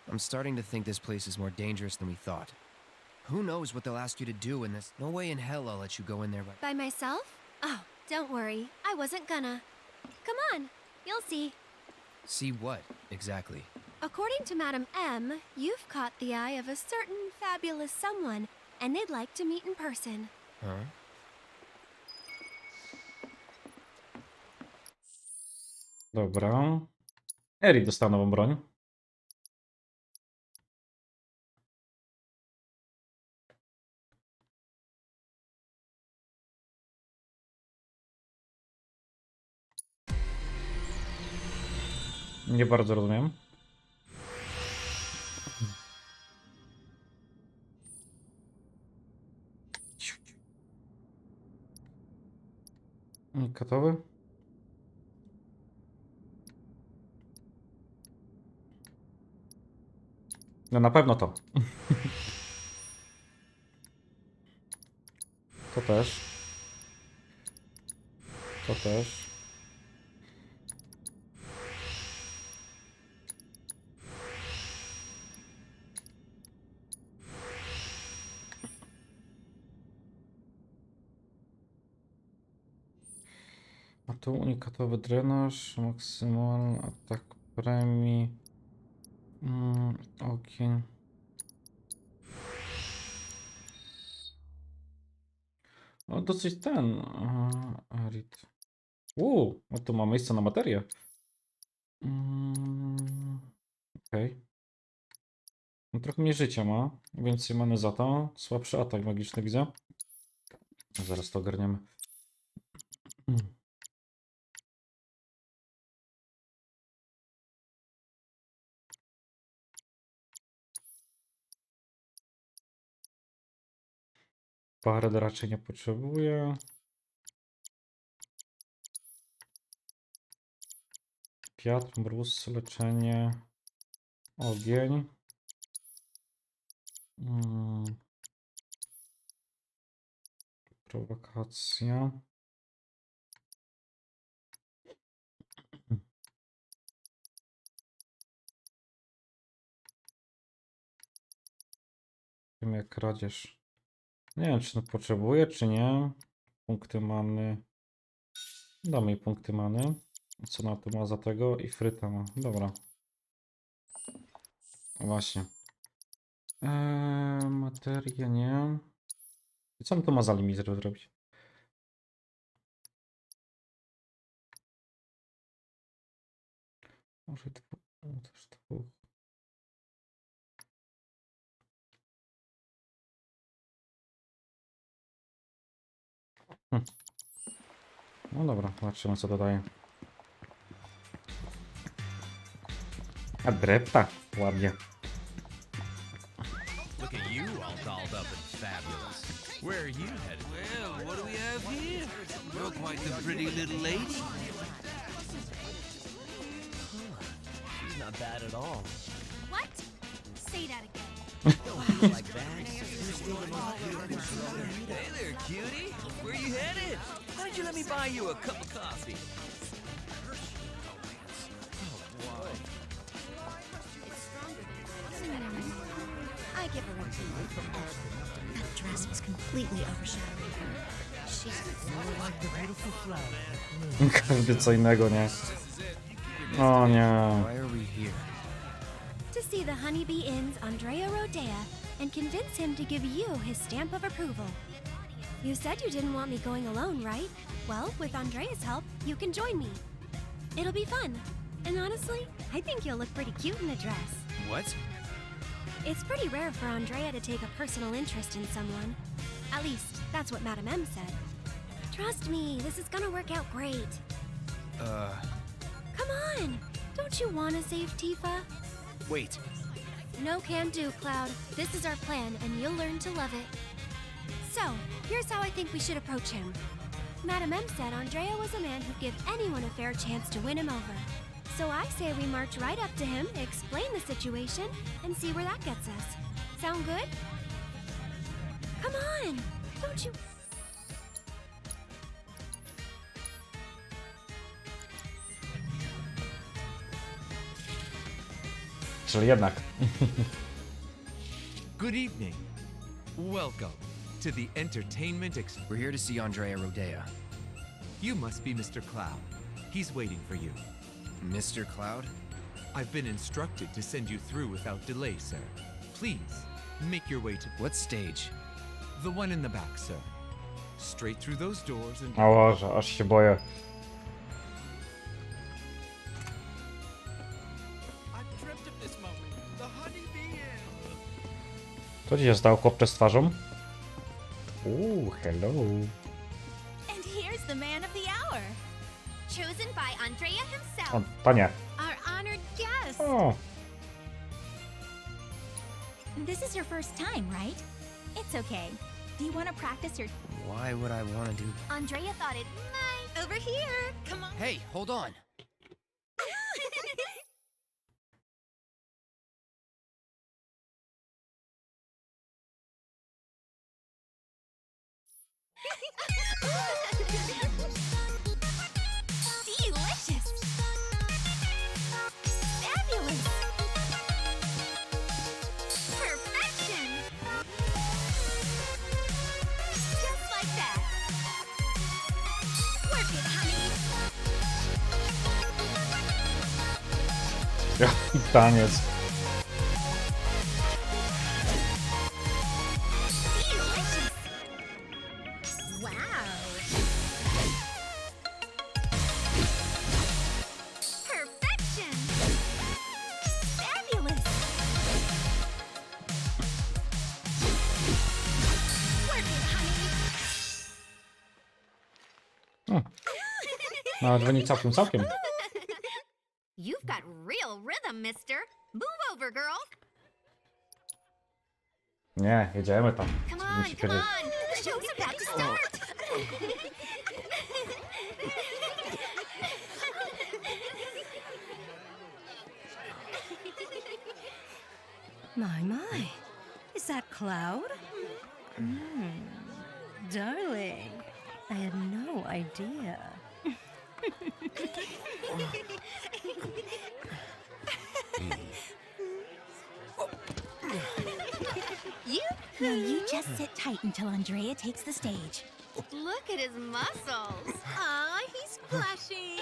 I'm starting to think this place is more dangerous than we thought. Who knows what they'll ask you to do in this? No way in hell I'll let you go in there By myself? Oh, don't worry. I wasn't gonna. Come on, you'll see. See what, exactly? According to Madam M, you've caught the eye of a certain fabulous someone, and they'd like to meet in person. Huh? Dobra. Eri dostała nową broń. Nie bardzo rozumiem. Gotowy? No na pewno to. To też. To też. A tu unikatowy drenaż, maksymalny atak premii, ogień. O, dosyć ten. Arid. A tu ma miejsce na materię. Okej. No, trochę mniej życia ma, więcej many za to. Słabszy atak magiczny widzę. Zaraz to ogarniemy. Bard raczej nie potrzebuje. Wiatr, mróz, leczenie, ogień. Prowokacja. Wiem jak kradzież. Nie wiem czy to potrzebuje, czy nie. Punkty many. Damy jej punkty many. Co na to ma za tego? I fryta ma. Dobra. Właśnie. Materię nie. I co on to ma za limit zrobić? Może też dwóch. No dobra, zobaczymy co dodaje. A drepta, ładnie. Look at you all dolled up and fabulous. Where are you headed? Well, what do we have here? You're quite the pretty little lady. She's not bad at all. What? Say that again. Like that? Hey there, cutie. Where you headed? Why don't you let me buy you a cup of coffee? I give her a B. That dress was completely overshadowed. She's like the beautiful flower. Każdy co innego, nie? O nie. Why are we here? to see the Honeybee Inn's Andrea Rodea and convince him to give you his stamp of approval. You said you didn't want me going alone, right? Well, with Andrea's help, you can join me. It'll be fun. And honestly, I think you'll look pretty cute in a dress. What? It's pretty rare for Andrea to take a personal interest in someone. At least, that's what Madame M said. Trust me, this is gonna work out great. Come on! Don't you wanna save Tifa? Wait. No can do, Cloud. This is our plan, and you'll learn to love it. So, here's how I think we should approach him. Madame M said Andrea was a man who'd give anyone a fair chance to win him over. So I say we march right up to him, explain the situation, and see where that gets us. Sound good? Come on! Don't you... Czyli jednak. Good evening. Welcome to the entertainment We're here to see Andrea Rodea. You must be Mr. Cloud. He's waiting for you. Mr. Cloud? I've been instructed to send you through without delay, sir. Please, make your way to... What stage? The one in the back, sir. Straight through those doors and... O Boże, aż się boję. Co ci się stało, chłopcze z twarzą? Hello. And here's the man of the hour. Chosen by Andrea himself. O, panie. Our honored guest. O. This is your first time, right? It's okay. Do you want to practice your... Why would I want to do... Andrea thought it might... Over here. Come on. Hey, hold on. Delicious. Fabulous. Perfection. Just like that. Work it, honey. Jaki taniec. Delicious. Wow. Perfection. Fabulous. Work it, honey. Nawet wynik całkiem. You've got real rhythm, mister. Move over, girl. Nie, jedziemy tam. Come Co on, musi come wiedzieć? on. The show's about to start. My. Is that Cloud? Darling, I had no idea. You just sit tight until Andrea takes the stage. Look at his muscles. Aw, he's blushing.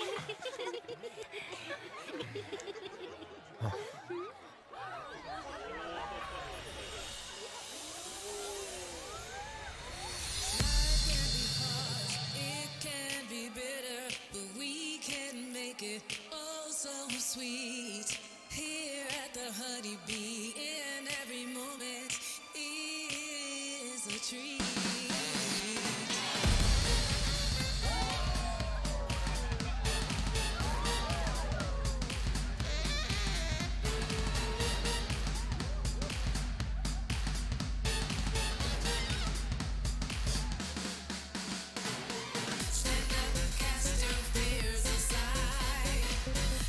It can be bitter, but we can make it oh so sweet. Here at the honeybee, in every moment is a treat. Stand up and cast your fears aside.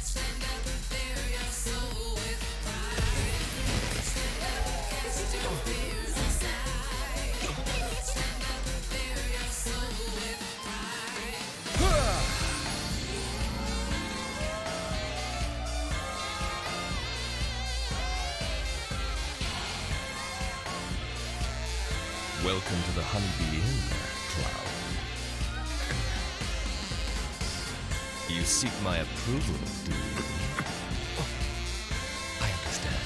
Stand up and fill your soul with pride. Stand up and cast your fears aside. Stand up and fill your soul with pride. Welcome to the Honeybee Inn, Cloud. You seek my approval, do you? I understand.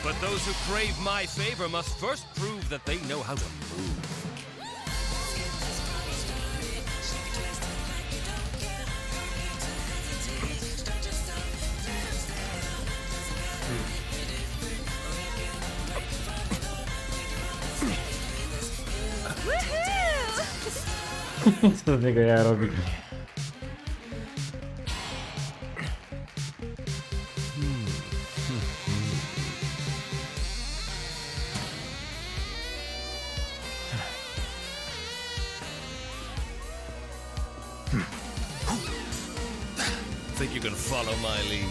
But those who crave my favor must first prove that they know how to move. Just Co z niego ja robi? Think you can follow my lead?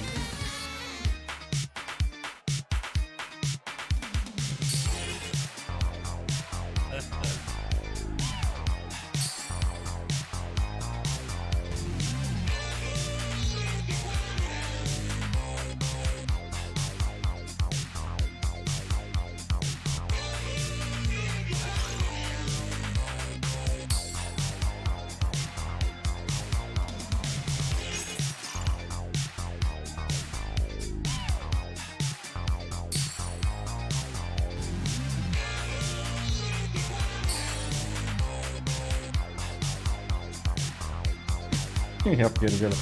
Ja pierdzielę.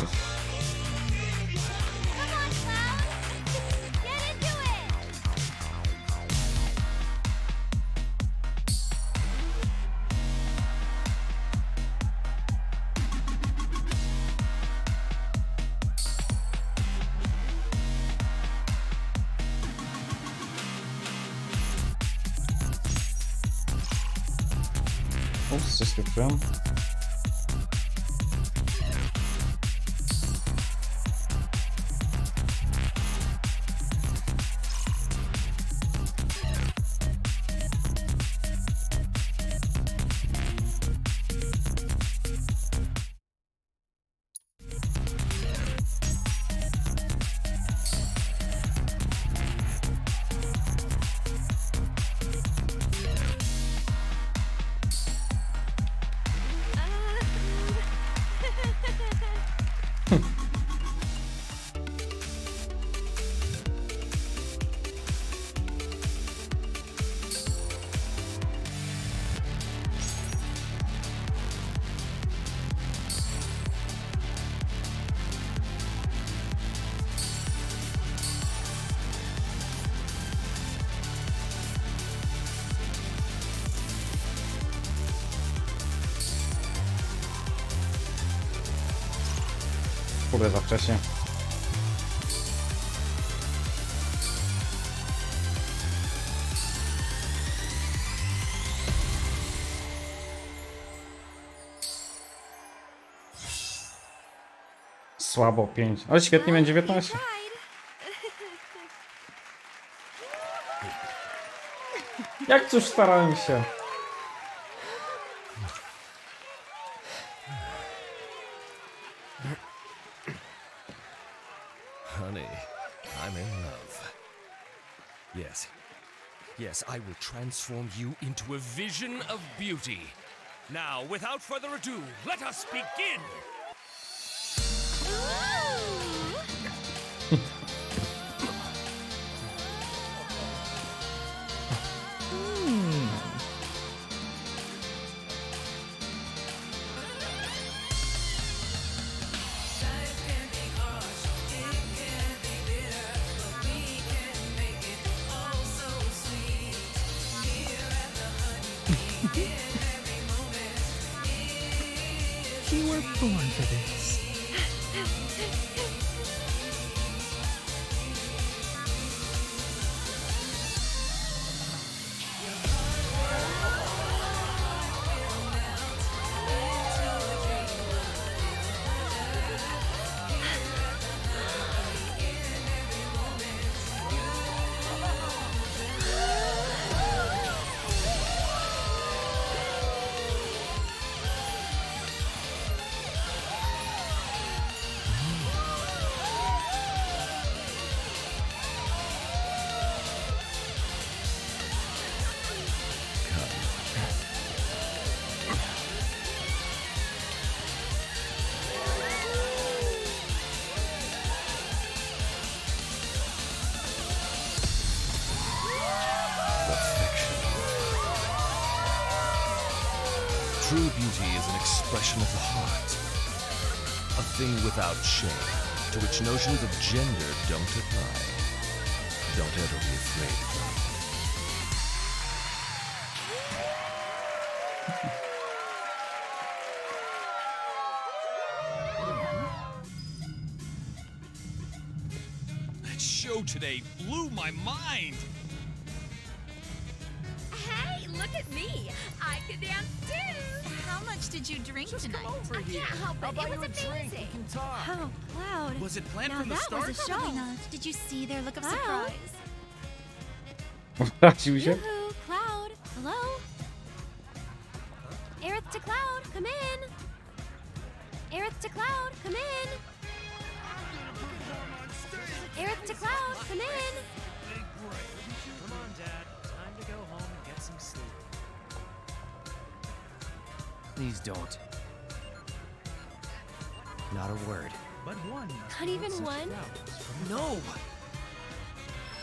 Ups, coś skoczyłem. Kurde, za wcześnie. Słabo 5, ale świetnie będzie 19. Jak cóż starałem się. Honey, I'm in love. Yes. Yes, I will transform you into a vision of beauty. Now, without further ado, let us begin! You were born for this. True beauty is an expression of the heart. A thing without shame, to which notions of gender don't apply. Don't ever be afraid of them. show today blew my mind. Hey, look at me. I can dance too. How much did you drink tonight? I can't help it. It was amazing. Oh, Cloud. Was it planned now from the that start? was a show. Probably not. Did you see their look of Cloud? surprise? Wracił się? Yoo-hoo, Cloud. Hello? Aerith to Cloud, come in. Aerith to Cloud, come in. Aerith to Cloud, come in. Come on, Dad. Time to go home and get some sleep. Please don't. Not a word. But one. Not even one? No!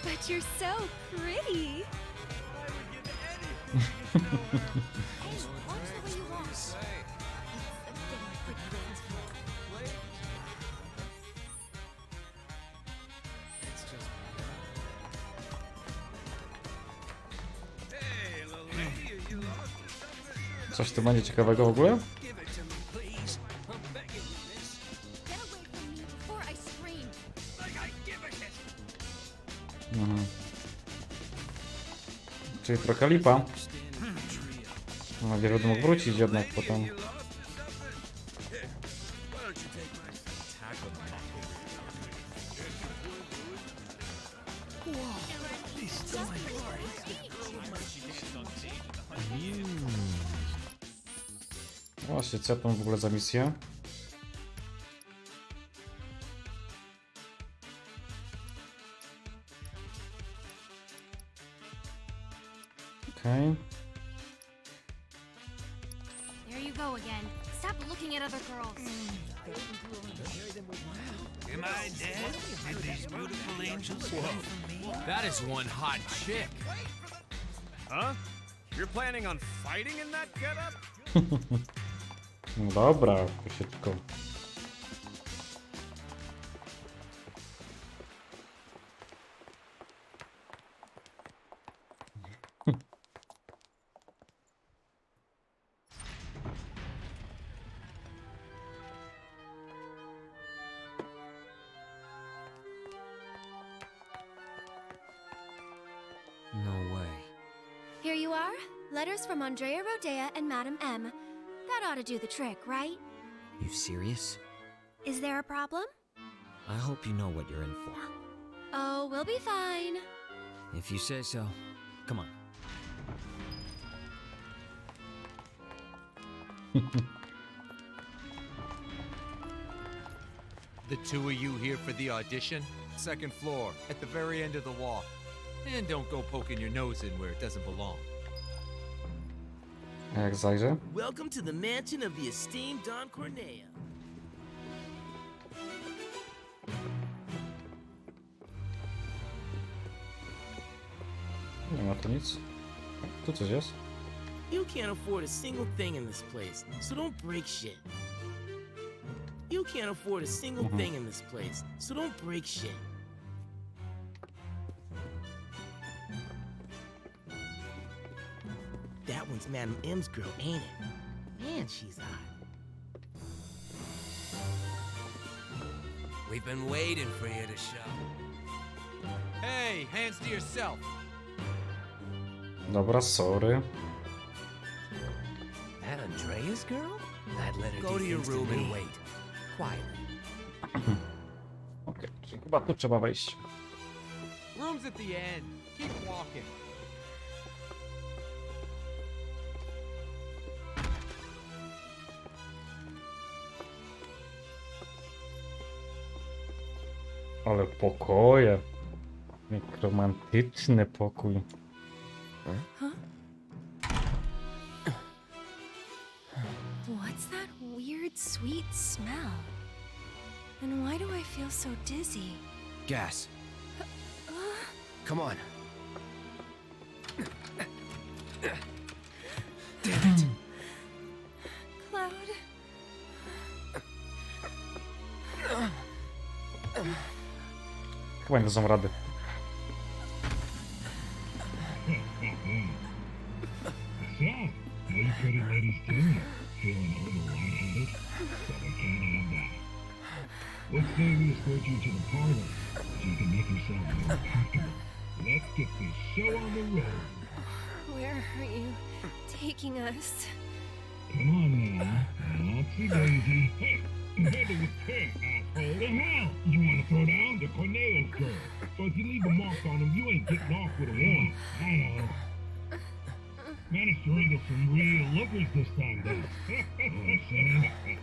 But you're so pretty. Coś tu będzie ciekawego w ogóle? Mhm. Czyli trochę lipa. Mam nadzieję, że będę mógł wrócić jednak potem. Właśnie, co ja tam w ogóle za misję? Okej. There you go again. Stop looking at other girls. Am I dead? Did these beautiful angels come from me? That is one hot chick. Huh? You're planning on fighting in that getup? No dobra, to się tylko... No way. Here you are. Letters from Andrea Rodea and Madam M. That ought to do the trick, right? You serious? Is there a problem? I hope you know what you're in for. Oh, we'll be fine. If you say so. Come on. The two of you here for the audition? Second floor, at the very end of the wall. And don't go poking your nose in where it doesn't belong. A jak zajrzę? Welcome to the mansion of the esteemed Don Cornea. Nie ma tu nic. Tu coś jest? You can't afford a single thing in this place, so don't break shit. You can't afford a single thing in this place, so don't break shit. That one's Madam M's girl, ain't it? Man, she's hot. We've been waiting for you to show. Hey, hands to yourself. Dobra, sorry. That Andrea's girl? I'd let her Go to your room and me. wait. Quietly. Okej, czyli chyba tu trzeba wejść. Room's at the end. Keep walking. Ale pokoje. Jak romantyczny pokój. What's that weird, sweet smell? And why do I feel so dizzy? Gas. Come on. Damn it. Cloud. Chyba nie dadzą rady. So, you pretty ladies doing? Feeling a little lightheaded? So we can't have that. Let's say we escort you to the parlor so you can make yourself more comfortable. Let's get this show on the road. Where are you taking us? Come on now. Oopsie daisy. Hey, together with Ted, asshole. The hell? You want to throw down the Corneo's girl? So if you leave a mark on him, you ain't getting off with a one. I know. Managed to wrangle some real lookers this time, though. You know what I'm saying?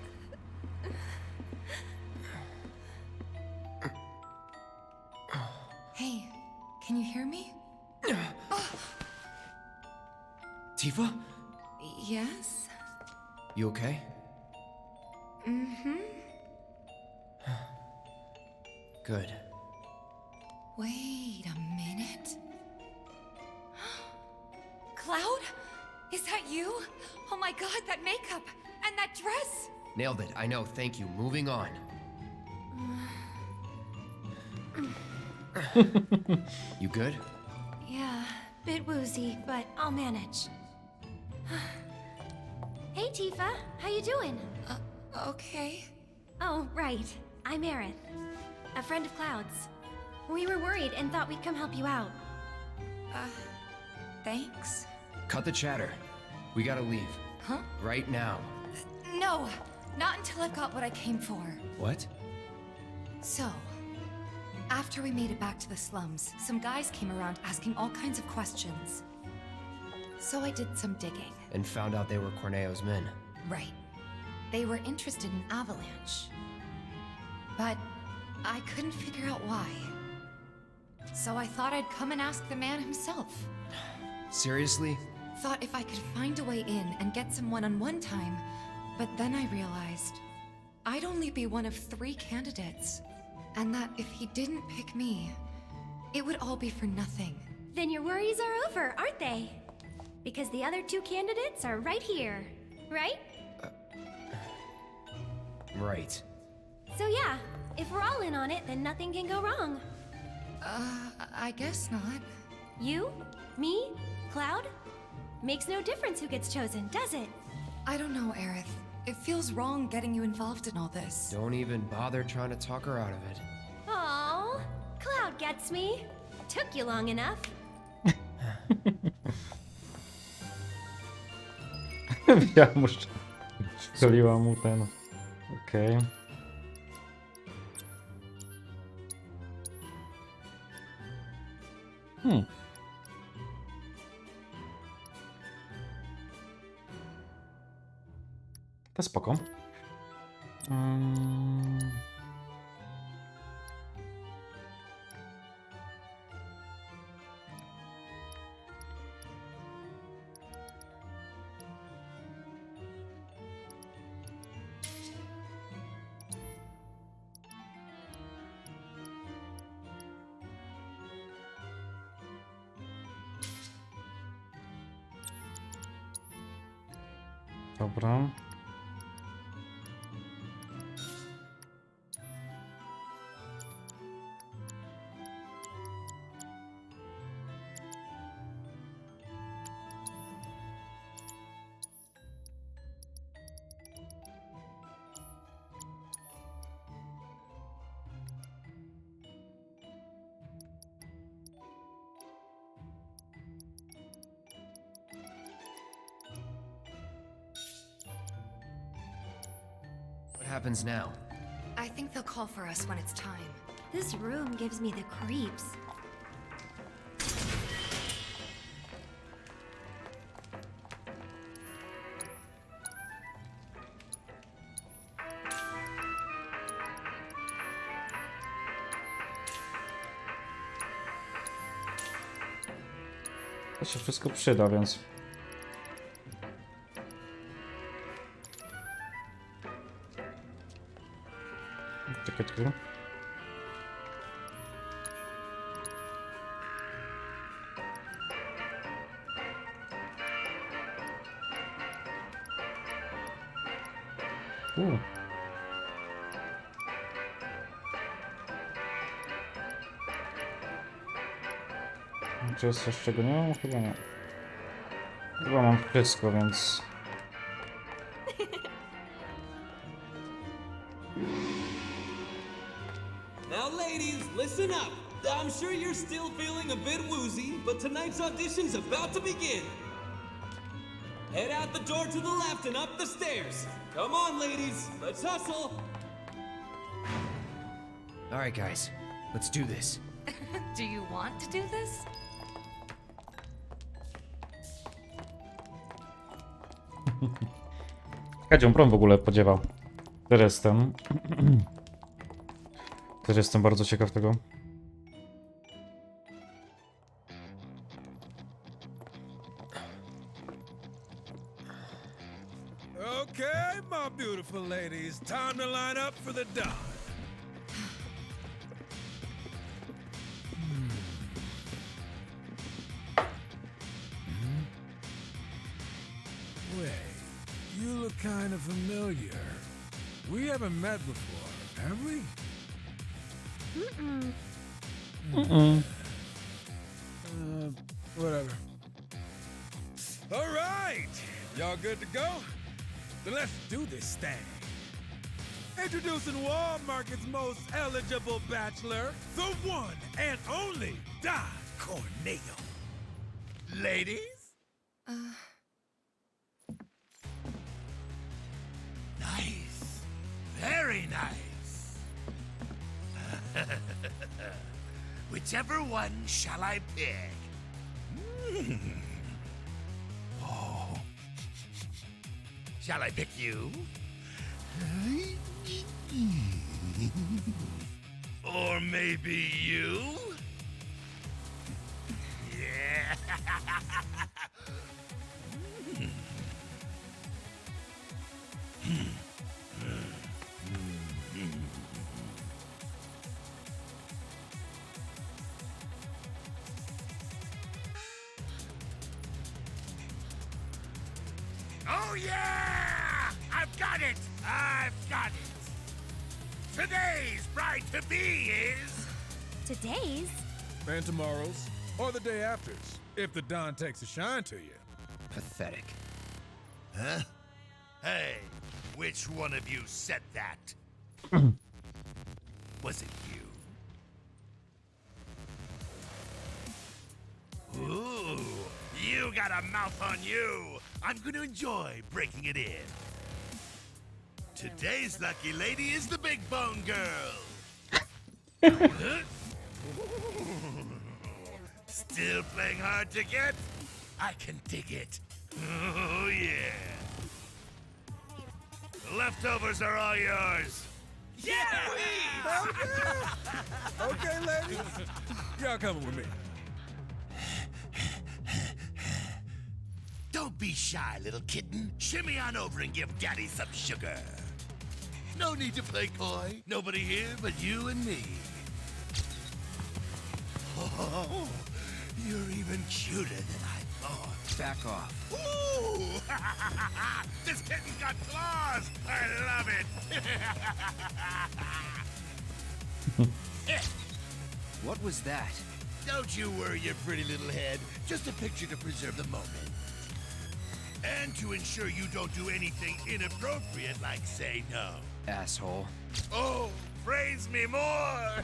Hey, can you hear me? Tifa? Yes? You okay? Mm-hmm. Good. Wait a minute. Cloud? Is that you? Oh my god, that makeup! And that dress! Nailed it. I know. Thank you. Moving on. You good? Yeah, bit woozy, but I'll manage. Hey, Tifa. How you doing? Okay. Oh, right. I'm Aerith. A friend of Cloud's. We were worried and thought we'd come help you out. Thanks. Cut the chatter. We gotta leave. Huh? Right now. No, not until I've got what I came for. What? So, after we made it back to the slums, some guys came around asking all kinds of questions. So I did some digging. And found out they were Corneo's men. Right. They were interested in Avalanche. But I couldn't figure out why. So I thought I'd come and ask the man himself. Seriously? Thought if I could find a way in and get some one-on-one time, but then I realized I'd only be one of 3 candidates, and that if he didn't pick me, it would all be for nothing. Then your worries are over, aren't they? Because the other 2 candidates are right here, right? Right. So yeah, if we're all in on it, then nothing can go wrong. I guess not. You? Me? Cloud? Makes no difference who gets chosen, does it? I don't know, Aerith. It feels wrong getting you involved in all this. Don't even bother trying to talk her out of it. Aww, Cloud gets me. Took you long enough. Ja muszę... Wkoliła mu ten... Okej. To spoko. Dobra. What happens now? I think they'll call for us when it's time. This room gives me the creeps. To się wszystko przyda, więc... Czekaj. Czy jest coś, czego nie mam? Chyba nie. Chyba mam wszystko, więc... ladies, listen up. I'm sure you're still feeling a bit woozy, but tonight's audition's about to begin. Head out the door to the left and up the stairs. Come on, ladies, let's hustle. All right, guys, let's do this. Do you want to do this? Kadzią prom w ogóle podziewał. Też jestem. Też jestem bardzo ciekaw tego. Okay, my beautiful ladies, time to line up for the dawn. Wait, you look kind of familiar. We haven't met before, have we? Whatever. All right, y'all good to go? Then let's do this thing. Introducing Wall Market's most eligible bachelor, the one and only Don Corneo. Ladies? Nice. Very nice. Whichever one shall I pick? Oh. Shall I pick you? Or maybe you? Yeah. Oh yeah! I've got it! I've got it! Today's bride-to-be is... Today's? And tomorrow's, or the day after's, if the Don takes a shine to you. Pathetic. Huh? Hey, which one of you said that? Was it you? Ooh, you got a mouth on you. I'm gonna enjoy breaking it in. Today's lucky lady is the big bone girl. Huh? Still playing hard to get? I can dig it. Oh, yeah. The leftovers are all yours. Yeah! Okay, ladies. Y'all coming with me. Don't be shy, little kitten. Shimmy on over and give Daddy some sugar. No need to play coy. Nobody here but you and me. Oh, you're even cuter than I thought. Back off. Ooh! This kitten's got claws! I love it! What was that? Don't you worry your pretty little head. Just a picture to preserve the moment. And to ensure you don't do anything inappropriate like say no. Asshole. Oh, praise me more!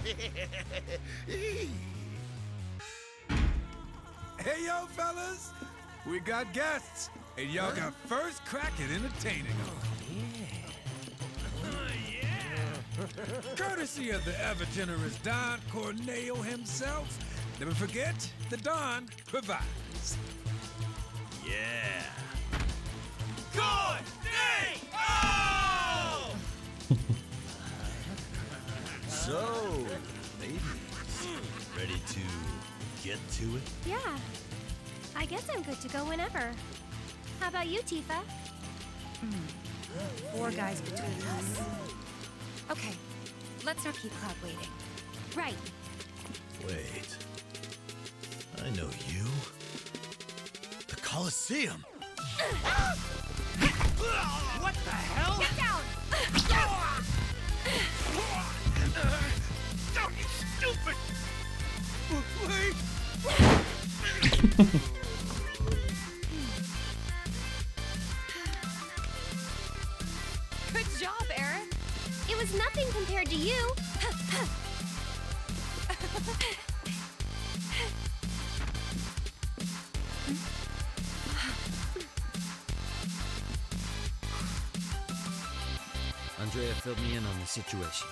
Hey, yo, fellas. We got guests, and y'all got first crack at entertaining them. Courtesy of the ever-generous Don Corneo himself. Never forget, the Don provides. Yeah. So, ladies, ready to get to it? Yeah. I guess I'm good to go whenever. How about you, Tifa? 4 guys between us. Okay, let's not keep Cloud waiting. Right. Wait. I know you. The Colosseum. What the hell? Get down! Don't, you stupid! Wait! Good job, Eric. It was nothing compared to you. Andrea filled me in on the situation.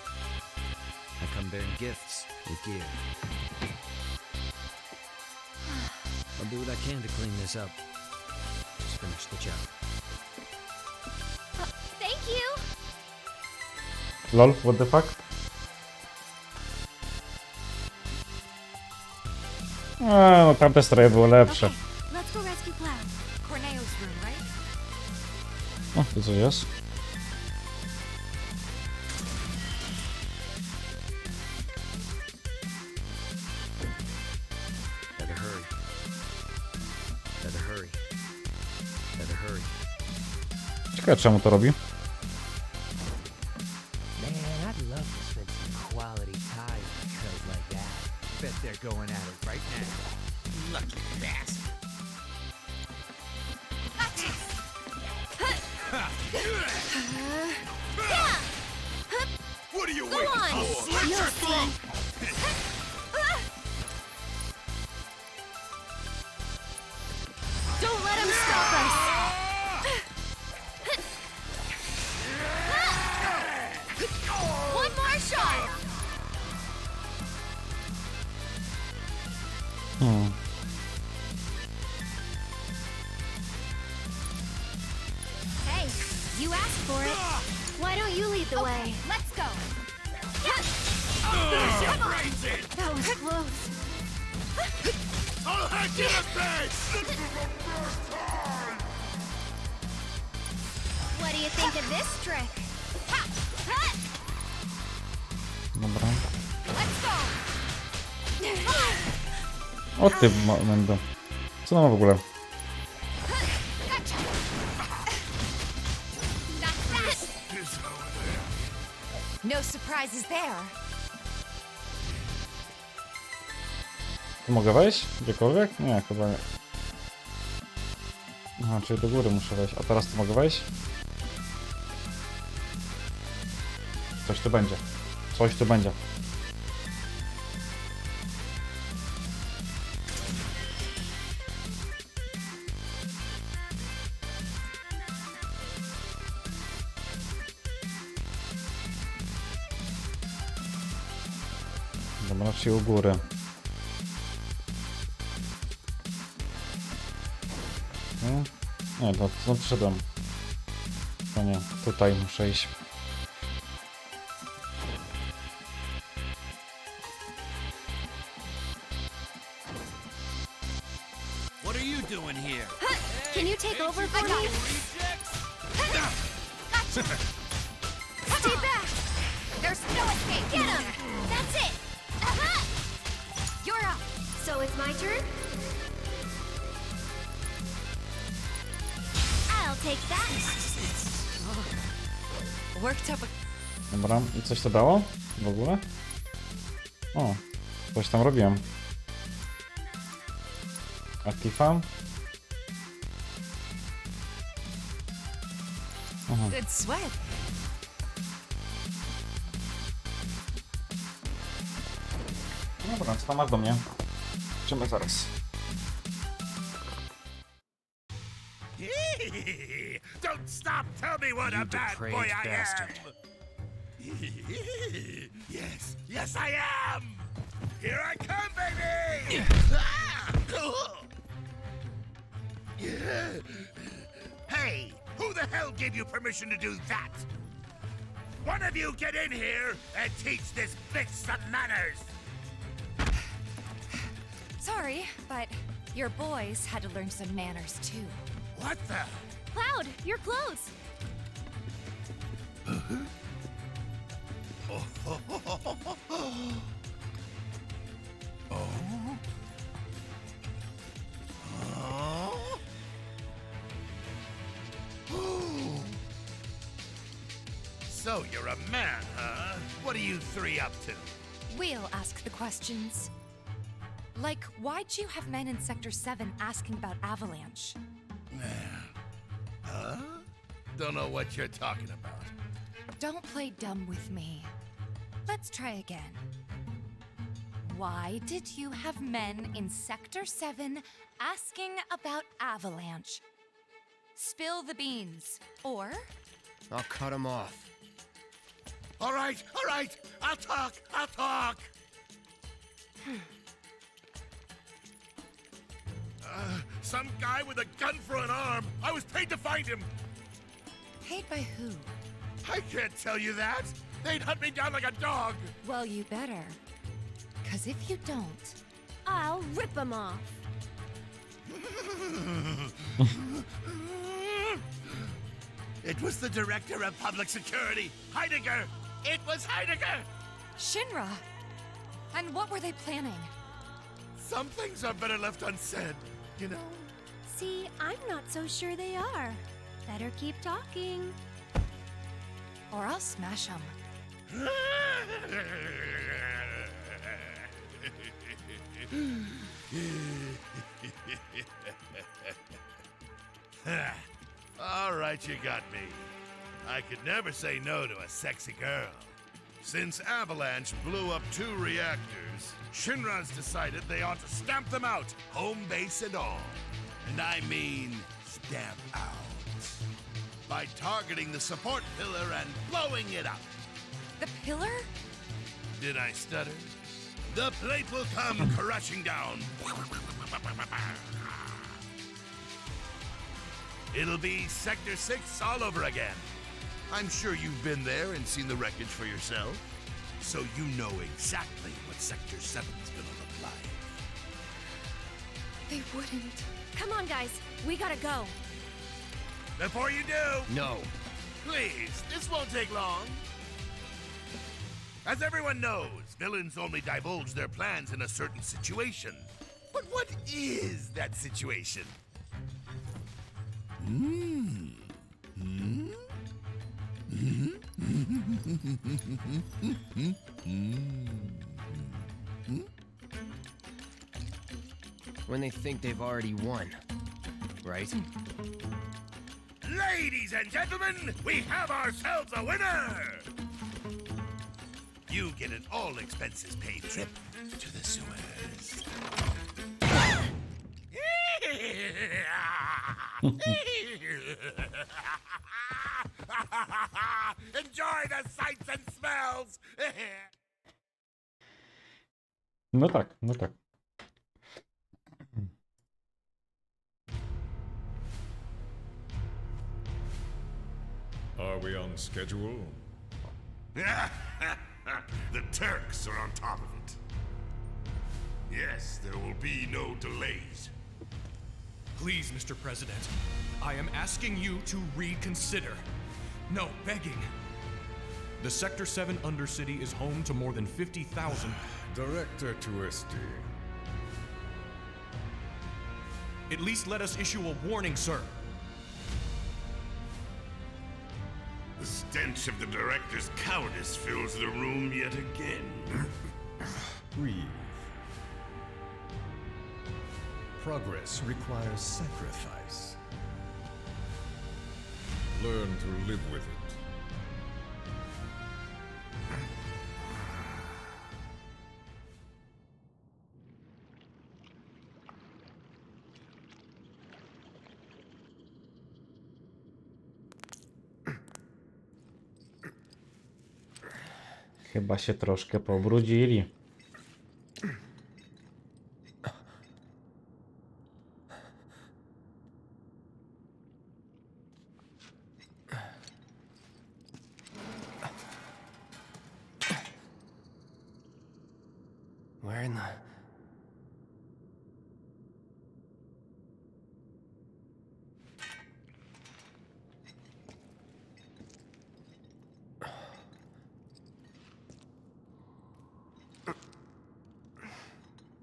I come bearing gifts with gear. I'll do what I can to clean this up. Just finish the job. Thank you. Lol, what the fuck? A, no tamte stroje były lepsze. Let's go rescue Cloud. Corneo's room, right? O, tu coś jest. Better hurry. Better hurry. Better hurry. Ciekawe czemu to robi. Man, I'd love to spend some quality time with girls like that. Bet they're going at it right now. Lucky bastard. What are you Go waiting on. for? Slit You'll your see. throat! Don't let him stop us. One more shot. Hey, you asked for it. Why don't you lead the way? Let's go. There's your brains in! That was close. I'll hack you to bits! What do you think of this trick? Ha! Ha! Dobra. Let's go. O ty będę. Co nam w ogóle? Gotcha. Not that. No surprises there. Tu mogę wejść? Gdziekolwiek? Nie, chyba nie. Aha, czyli do góry muszę wejść. A teraz tu mogę wejść? Coś tu będzie. Coś tu będzie. Dobra, czyli u góry. Nie, to no, przyszedłem. To nie, tutaj muszę iść. What are you doing here? Can you take over for me? Stay back. There's no escape. Get him. That's it. Aha! You're up. So it's my turn? I'll take that. Worked up a... Dobra, i coś to dało? W ogóle? O, coś tam robiłem. Aktifam. Aha. Good sweat. Dobra, co tam masz do mnie? Zobaczymy zaraz. Don't stop! Tell me what You a bad depraved boy I bastard. am! Yes, yes I am! Here I come, baby! Hey, who the hell gave you permission to do that? One of you get in here and teach this bitch some manners! Sorry, but your boys had to learn some manners too. What the? Cloud, your clothes. So you're a man, huh? What are you three up to? We'll ask the questions. Like, why'd you have men in Sector 7 asking about Avalanche? Huh? Don't know what you're talking about. Don't play dumb with me. Let's try again. Why did you have men in Sector 7 asking about Avalanche? Spill the beans, or... I'll cut him off. All right, I'll talk. Some guy with a gun for an arm. I was paid to find him. Paid by who? I can't tell you that. They'd hunt me down like a dog. Well, you better. 'Cause if you don't... I'll rip him off. It was the director of public security, Heidegger. It was Heidegger. Shinra! And what were they planning? Some things are better left unsaid, you know? See, I'm not so sure they are. Better keep talking. Or I'll smash them. All right, you got me. I could never say no to a sexy girl. Since Avalanche blew up 2 reactors, Shinra's decided they ought to stamp them out, home base and all. And I mean stamp out. By targeting the support pillar and blowing it up. The pillar? Did I stutter? The plate will come crashing down. It'll be Sector 6 all over again. I'm sure you've been there and seen the wreckage for yourself, so you know exactly what Sector 7's gonna look like. They wouldn't. Come on, guys. We gotta go. Before you do... No. Please, this won't take long. As everyone knows, villains only divulge their plans in a certain situation. But what is that situation? When they think they've already won, right? Ladies and gentlemen, we have ourselves a winner! You get an all-expenses-paid trip to the sewers. Enjoy the sights and smells! No tak, no tak. Are we on schedule? The Turks are on top of it. Yes, there will be no delays. Please, Mr. President, I am asking you to reconsider. No, begging. The Sector 7 Undercity is home to more than 50,000... Director Twisty. At least let us issue a warning, sir. The stench of the director's cowardice fills the room yet again. Breathe. Progress requires sacrifice. Learn to live with it. Chyba się troszkę pobrudzili. Where in the...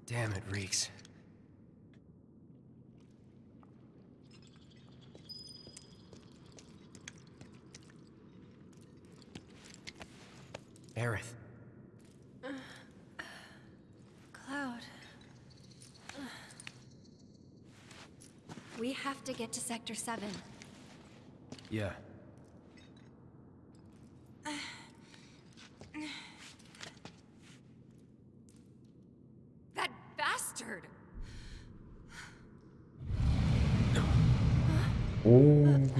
Damn, it reeks. Aerith. Cloud. We have to get to Sector 7. Yeah.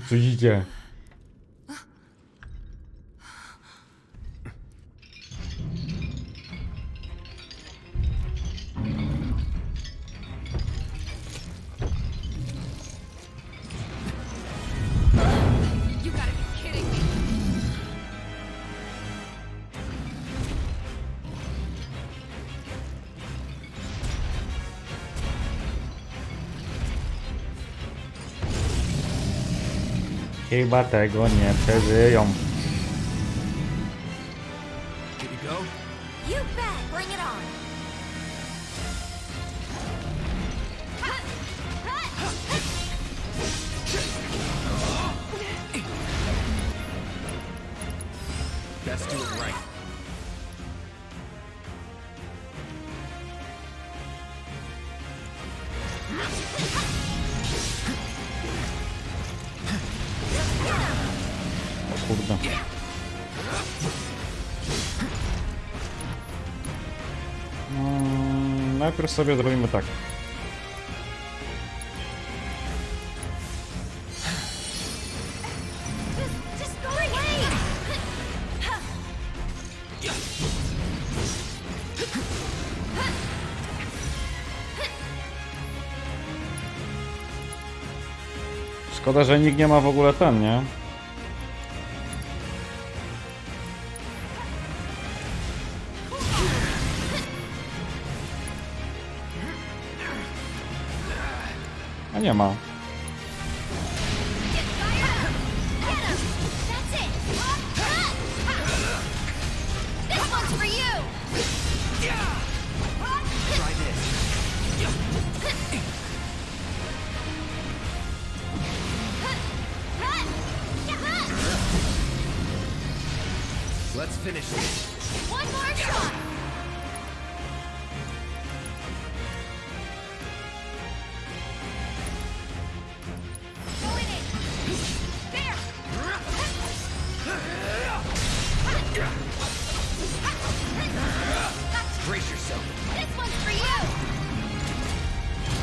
Coś idzie. You gotta be kidding me. Chyba tego nie przeżyją. Here you go. You bet. Bring it on. Best do it right. O kurde. Najpierw sobie zrobimy tak. Just go away. Szkoda, że nikt nie ma w ogóle ten, nie? A nie ma. This one's for you. Try this. Let's finish this. One more shot. Go in it. There. Brace yourself. This one's for you.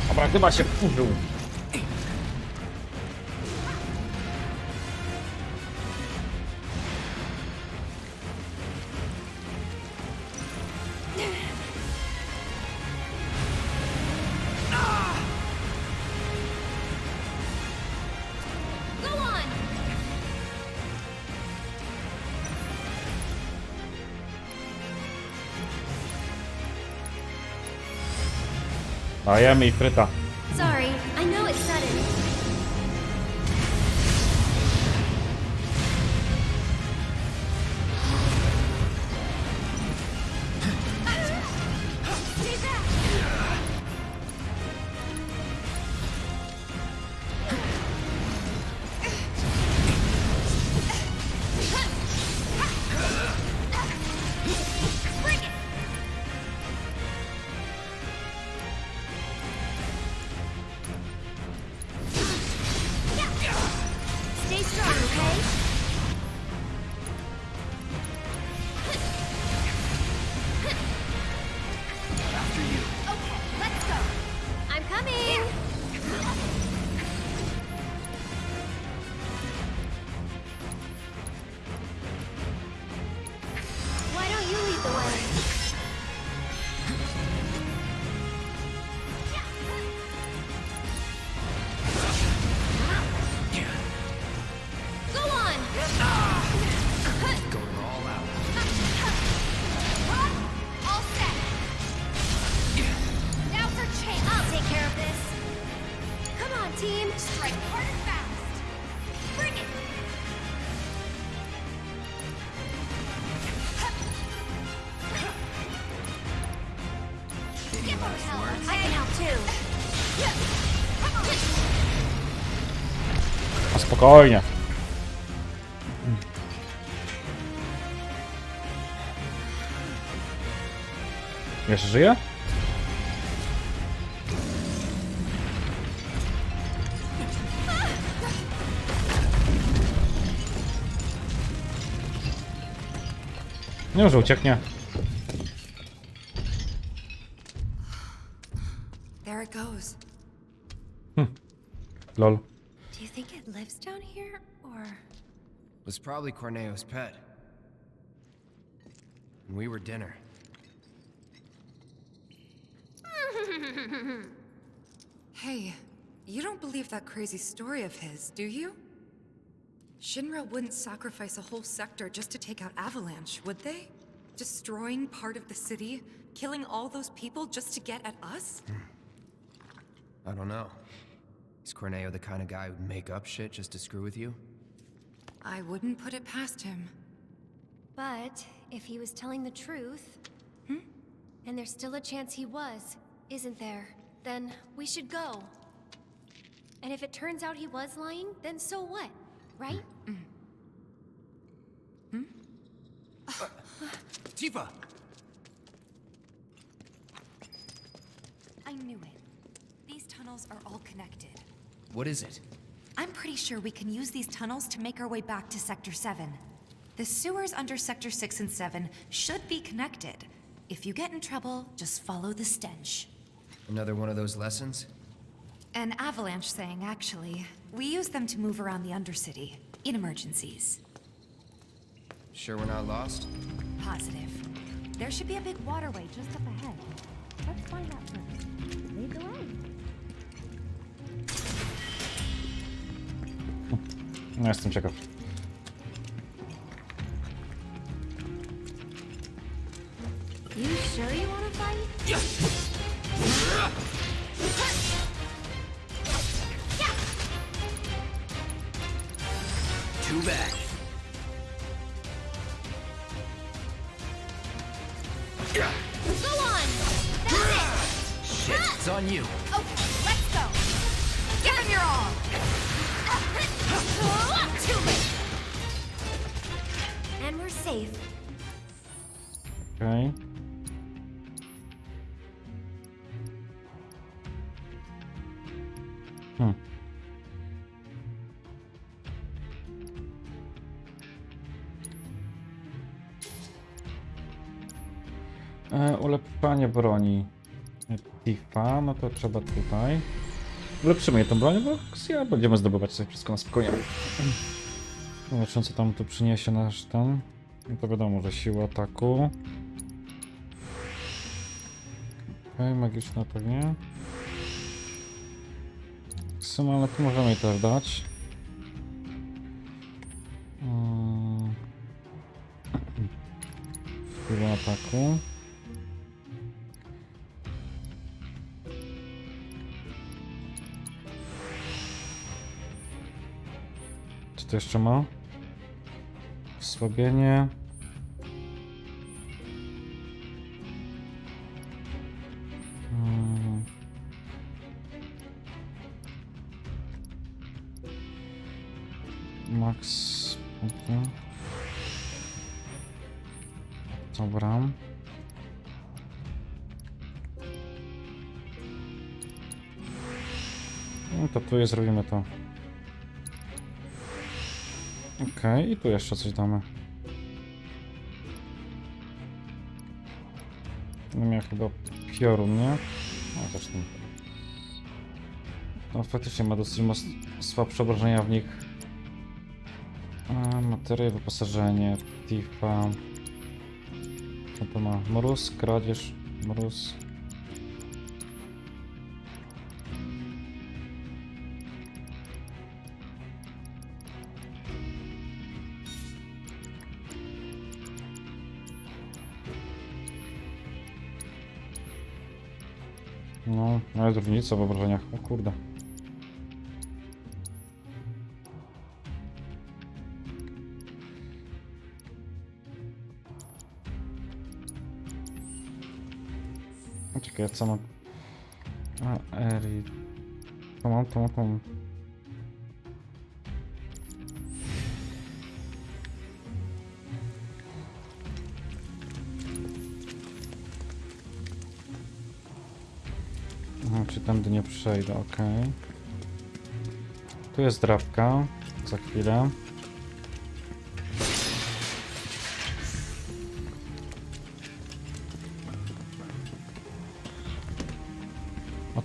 Dobra, chyba się wkurzył. Go on. Dajemy i fryta. Sorry, I know it's sudden. Stay back. Bring it. Stay strong, okay? After you. Okay, let's go. I'm coming. Why don't you lead the way? Go on. Going all out. All set. Now for change. I'll take care of this. Come on, team. Strike hard and fast. Bring it. Give her hell. I can help too. Come on. A spokojnie. Jeszcze żyje? Nie wiem, że ucieknie. it goes. Lol. Do you think it lives down here, or...? It was probably Corneo's pet. And we were dinner. Hey, you don't believe that crazy story of his, do you? Shinra wouldn't sacrifice a whole sector just to take out Avalanche, would they? Destroying part of the city, killing all those people just to get at us? I don't know. Is Corneo the kind of guy who'd make up shit just to screw with you? I wouldn't put it past him. But if he was telling the truth, and there's still a chance he was, isn't there? Then we should go. And if it turns out he was lying, then so what? Right? Tifa! I knew it. These tunnels are all connected. What is it? I'm pretty sure we can use these tunnels to make our way back to Sector 7. The sewers under Sector 6 and 7 should be connected. If you get in trouble, just follow the stench. Another one of those lessons? An avalanche thing, actually. We use them to move around the Undercity, in emergencies. Sure we're not lost? Positive. There should be a big waterway just up ahead. Let's find out first. Lead the way. No, jestem ciekaw. You sure you want to fight? Too bad. Go on! That's it! Shit, it's on you. Okay, let's go! Give him your all! Too late! And we're safe. Okej. Ulepszanie broni. Tifa, no to trzeba tutaj. Ulepszymy je tą broń, bo ja będziemy zdobywać sobie wszystko na spokojnie. Zobaczymy, co tam tu przyniesie nasz ten. No to wiadomo, że siła ataku. Okej, magiczna to nie. Ale tu możemy jej też dać. Siła ataku. Co to jeszcze ma? Osłabienie. Max. Dobra. No to tu zrobimy to. Okej, i tu jeszcze coś damy. No miał chyba piorun, nie? No zresztą. No faktycznie ma dosyć słabsze obrażenia w nich. Materia, wyposażenie, Tifa. Co to ma? Mróz, kradzież, mróz. No, ale różnica w obrażeniach, o kurde. Czekaj, co mam? Eri... To mam. Czy tędy nie przejdę, ok. Tu jest drabka, za chwilę.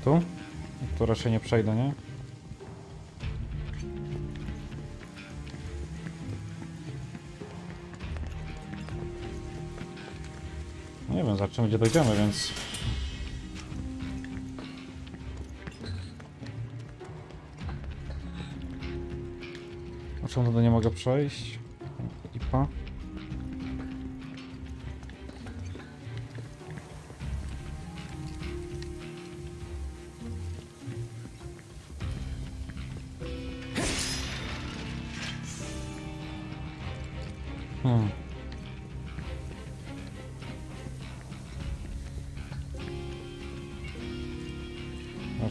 tu? Tu raczej nie przejdę, nie? Nie wiem, za czym gdzie dojdziemy, więc... A czemu tutaj nie mogę przejść? Lipa.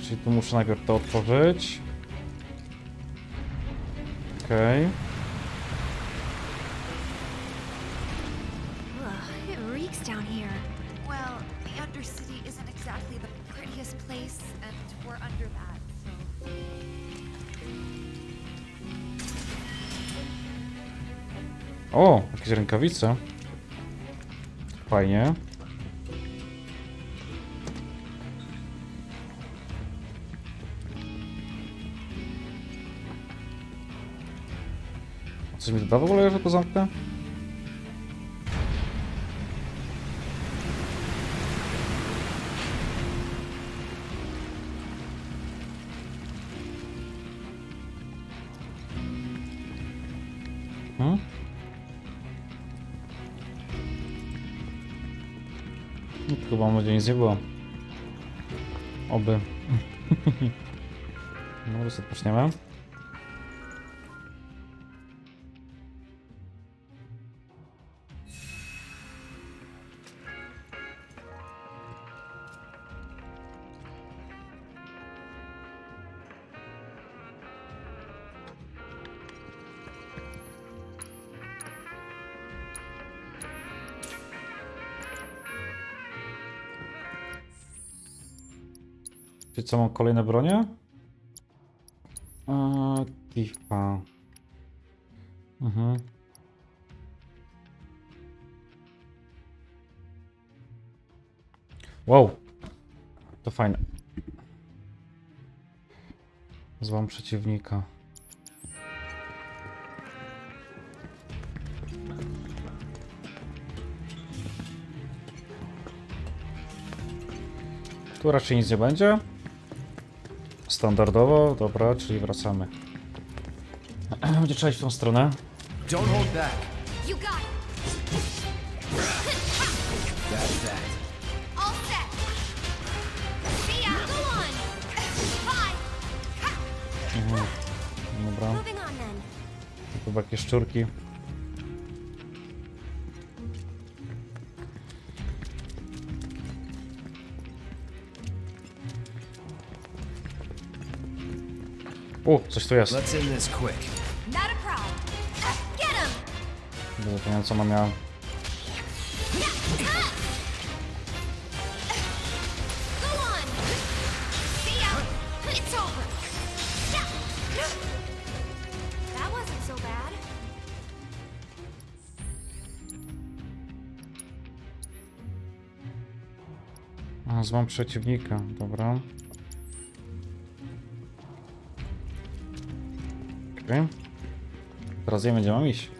Czyli tu muszę najpierw to otworzyć. Okej. Ugh, it reeks down here. Well, the Undercity isn't exactly the prettiest place, and we're under that, so... O, jakieś rękawice. Fajnie. Coś mi doda w ogóle, że to zamknę? Chyba mam nadzieję nic nie było. Oby. No, rozpoczniemy. Czy co, mam kolejne bronie? Tifa. Wow. To fajne. Złam przeciwnika. Tu raczej nic nie będzie. Standardowo, dobra, czyli wracamy. Będzie trzeba iść w tą stronę. Don't hold back. You got it! That's that. All set! See ya! Go on! Bye! Dobra. Moving on then. Tu jakieś szczurki. Coś tu jest. Let's end this quick. Not a problem. Get him! Dobrze, nie wiem co mam ja. Go on! See ya! It's over! That wasn't so bad. Złam przeciwnika, dobra. Okay. Teraz wiemy, gdzie mam iść.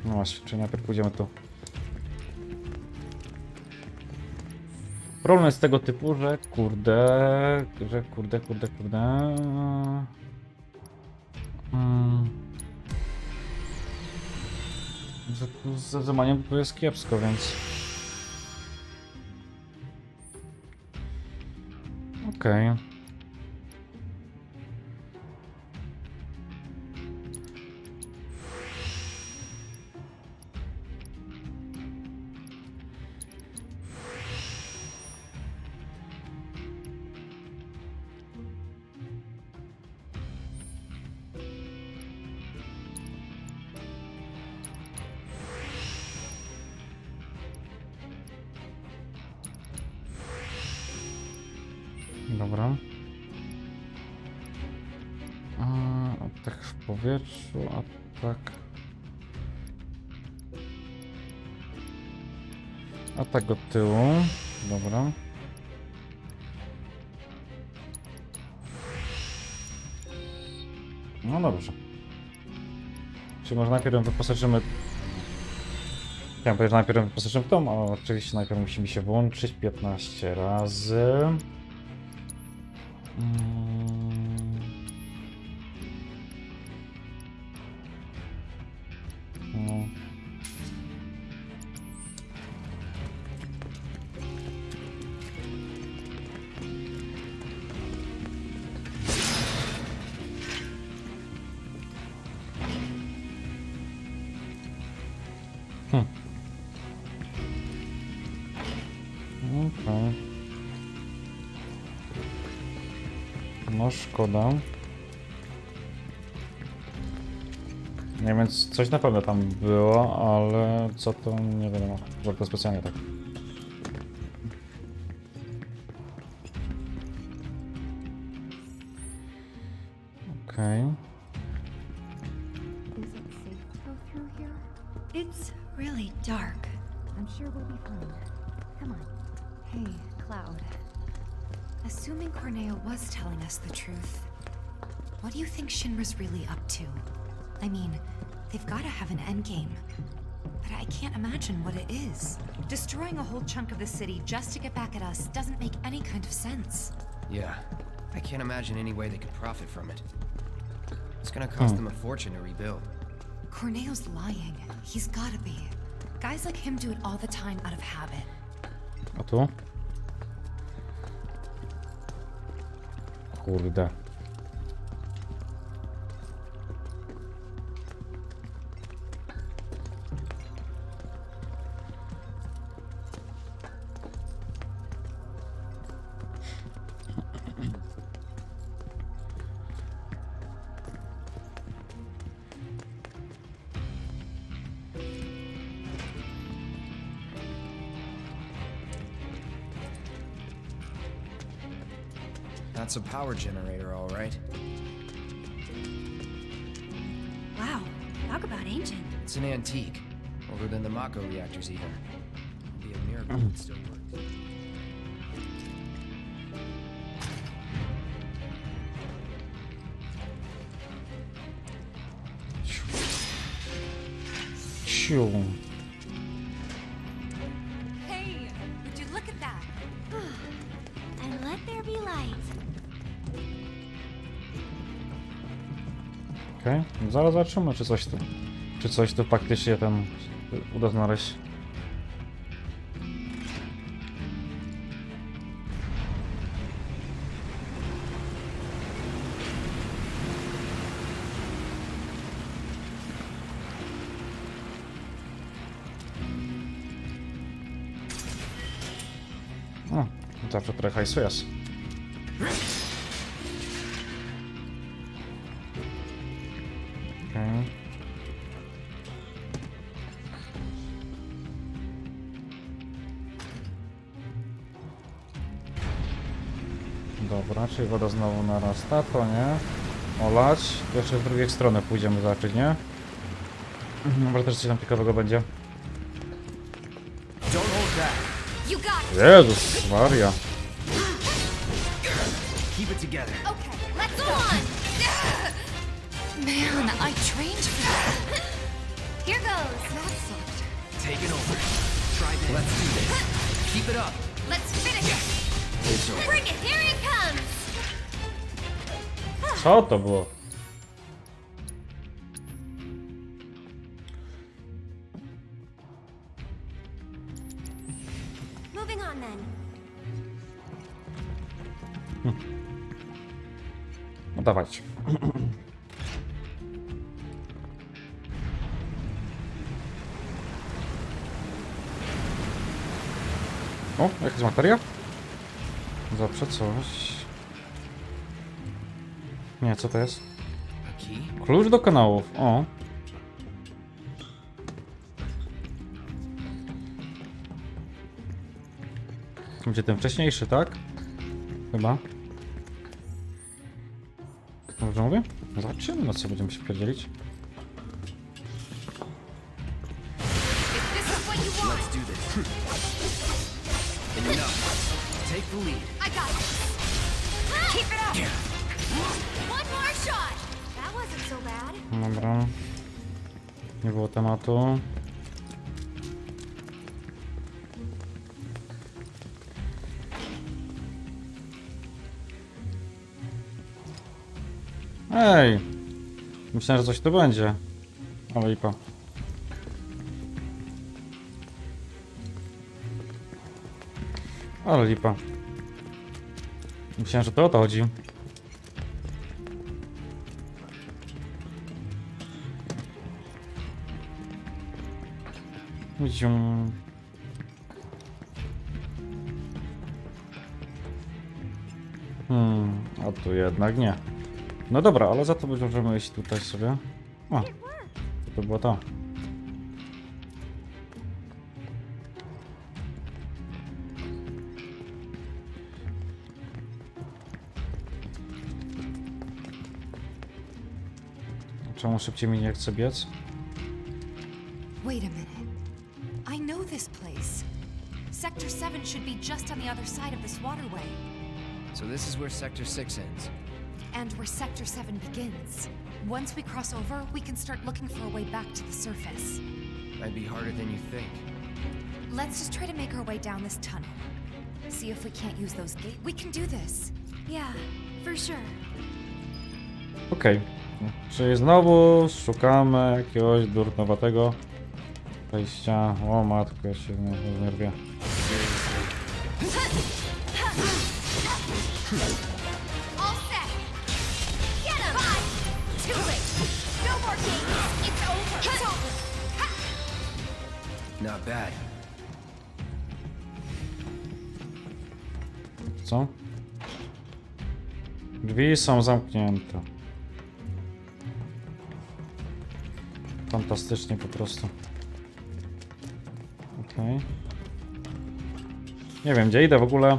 No właśnie, czyli najpierw pójdziemy tu. Problem jest tego typu, że kurde. Że tu z zamaniem tu jest kiepsko, więc... Okej. Dobra. Atak w powietrzu, atak... Atak od tyłu. Dobra. No dobrze. Czyli może najpierw wyposażymy... Chciałem powiedzieć, że najpierw wyposażymy w tom, ale oczywiście najpierw musimy się włączyć 15 razy. No. Okay. No szkoda. Nie wiem, coś na pewno tam było, ale co to nie wiadomo. Może to specjalnie tak. Okej. Is it safe to go through here? It's really dark. I'm sure we'll be fine. Come on. Hey, Cloud. Assuming Corneo was telling us the truth, what do you think Shinra's really up to? I mean, they've got to have an endgame. But I can't imagine what it is. Destroying a whole chunk of the city just to get back at us doesn't make any kind of sense. Yeah, I can't imagine any way they could profit from it. It's gonna cost them a fortune to rebuild. Corneo's lying. He's gotta be. Guys like him do it all the time out of habit. A tu? Kurde. That's a power generator, all right. Wow, talk about ancient. It's an antique. Older than the Mako reactors, even. It'd be a miracle it still works. Ciu. Hey, would you look at that? And let there be light. Okej, zaraz zobaczymy, czy coś tu faktycznie tam uda znaleźć. O, zawsze trochę hajsu jest. Okay. Dobra, czyli woda znowu narasta, to nie. Olać. To jeszcze z drugiej strony pójdziemy zobaczyć, nie? Może też coś tam ciekawego będzie. Jezus Maria. Keep it together. Okay, let's go on! Man, I trained for that. Here goes. That sucked. Take it over. Try this. Let's do this. Keep it up. Let's finish it! It's over. Bring it, here it comes. Co to było? Moving on then. No dawajcie. O, jakaś materia? Zawsze coś. Nie, co to jest? Klucz do kanałów. O. Będzie ten wcześniejszy, tak? Chyba. Dobrze mówię? Zobaczymy, na co będziemy się pierdzielić. Let's do this. Enough. Take the lead. I got this. Keep it up. One more shot. That wasn't so bad. Dobra. Nie było tematu. Ej! Myślałem, że coś tu będzie. Ale lipa. Ale lipa. Myślałem, że to o to chodzi. Zium. A tu jednak nie. No dobra, ale za to możemy iść tutaj sobie. O, to było to. Czemu szybciej mi nie chce biec? Wait a minute. I know this place. Sector 7 should be just on the other side of this waterway. So this is where Sector 6 ends. And where Sector 7 begins. Once we cross over, we can start looking for a way back to the surface. Might be harder than you think. Let's just try to make our way down this tunnel. See if we can't use those gates. We can do this. Yeah, for sure. Okej. Czyli znowu szukamy jakiegoś durnowatego wejścia. O matko, ja się znerwię. All set. Get him. Too late. No more games. It's over. It's over. Not bad. Co? Drzwi są zamknięte. Fantastycznie po prostu. Okej. Nie wiem, gdzie idę w ogóle.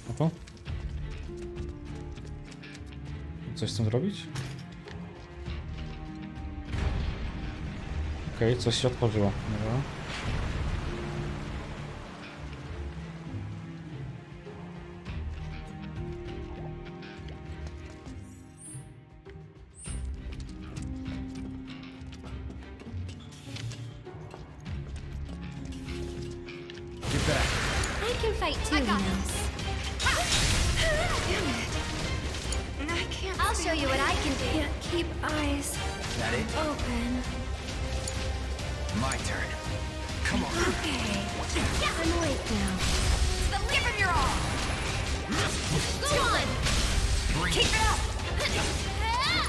A tu? Coś z tym zrobić? Okej, coś się otworzyło. Dobra. I can fight too, you know. I can't. I'll show you what I can do. Yeah, keep eyes That it? open. My turn. Come on. Okay. I'm awake now. Give him your all. Go on. Keep it up.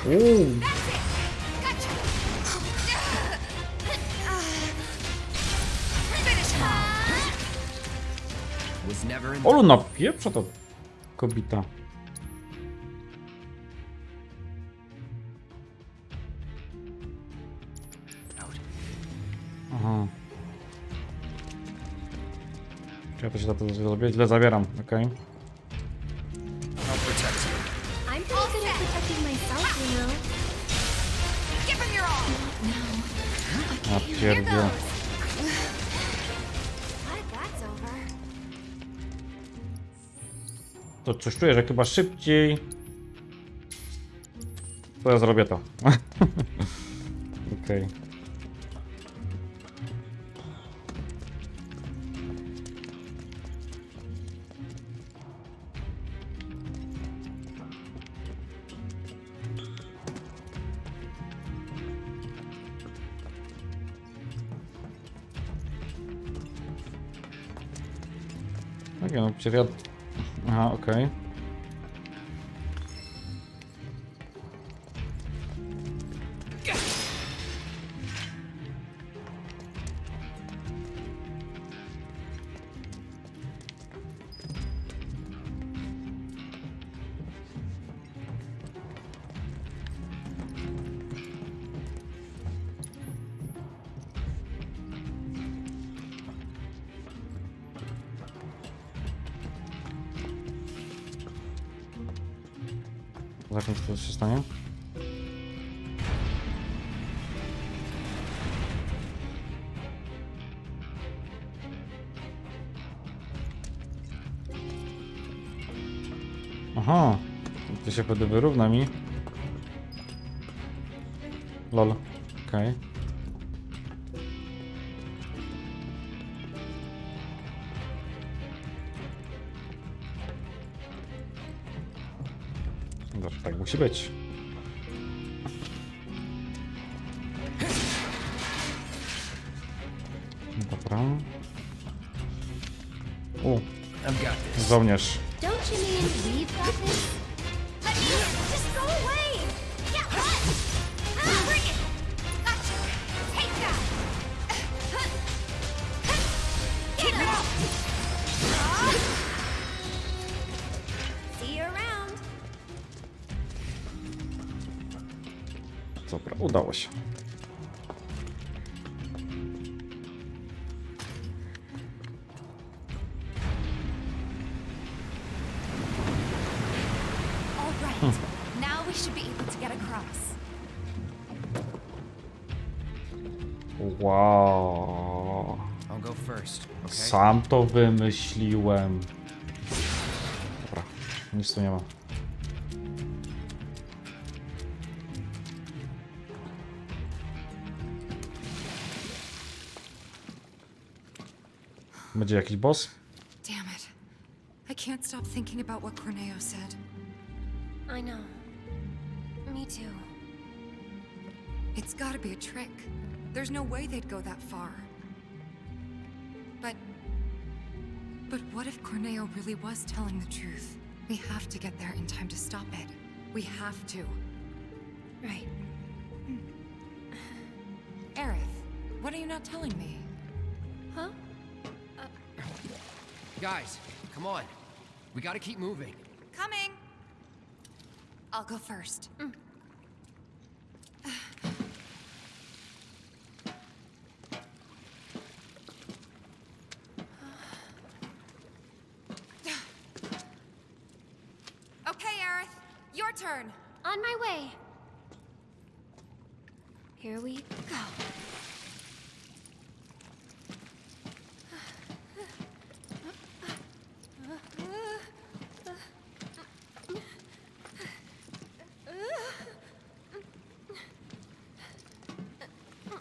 Ooh. That's it. Gotcha. Finish him. Was never in Olu, napieprza to kobita. Aha. Czy ja to się za to zrobię? Źle zabieram, okej. I'll protect you. I'm pretty good at protecting myself, you know. Give him your all. A pierdzie. Glad that's over. To coś czuję, że chyba szybciej. To ja zrobię to. Okej. Okay, no przecież ja... Aha, okej. Zobaczmy, co się stanie. Aha, to się wtedy wyrówna mi. Lol, okej. Dobrze, tak musi być. Dobra. Żołnierz. Don't you mean we've got this? Let me in! Just go away! Yeah, what? Bring it! Gotcha! Take that! Get up! See you around. Dobra, udało się. Now we should be able to get across. Wow. I'll go first, okay? Sam to wymyśliłem. Dobra, nic tu nie ma. Będzie jakiś boss? Damn it. I can't stop thinking about what Corneo said. I know. Me too. It's gotta be a trick. There's no way they'd go that far. But what if Corneo really was telling the truth? We have to get there in time to stop it. We have to. Right. Aerith, what are you not telling me? Huh? Guys, come on. We gotta keep moving. Coming! I'll go first. Okay, Aerith, your turn. On my way. Here we go.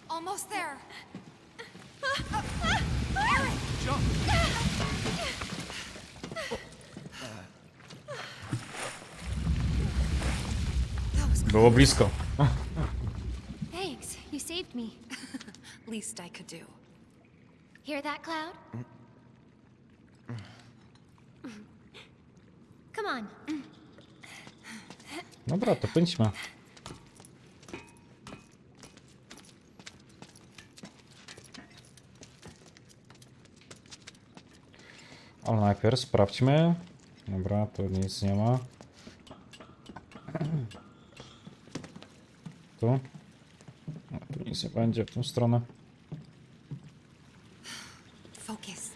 Almost there. Jump! Było blisko. Thanks, you saved me. Least I could do. Hear that, Cloud? Come on. Dobra, to pędźmy. Ale najpierw sprawdźmy. Dobra, tu nic nie ma. Tu? No, tu nic nie będzie w tą stronę. Focus.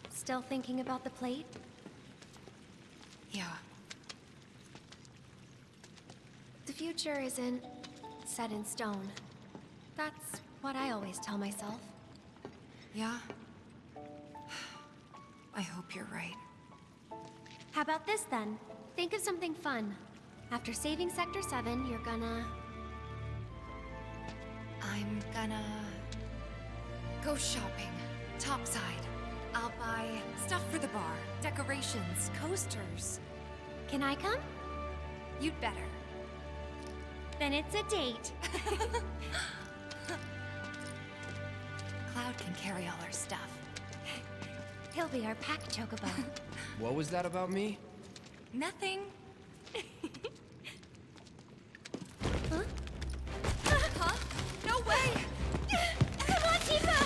Still thinking about the plate? Yeah. The future isn't set in stone. That's what I always tell myself. Yeah? I hope you're right. How about this then? Think of something fun. After saving Sector 7, you're gonna... I'm gonna go shopping. Topside. I'll buy stuff for the bar, decorations, coasters. Can I come? You'd better. Then it's a date. Cloud can carry all our stuff. He'll be our pack chocobo. What was that about me? Nothing. Huh? Huh? No way! Come on, Tifa!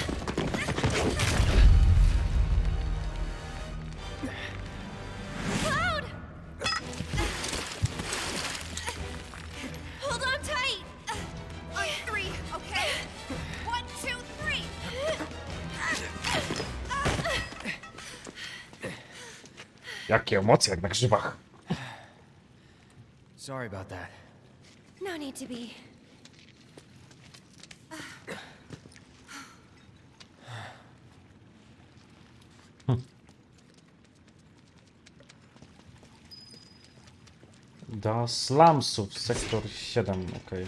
Cloud! Hold on tight! On three, okay? 1, 2, 3! Jakie emocje, jak na grzybach. Sorry about that. No need to be. Do slumsów, sektor 7, okej.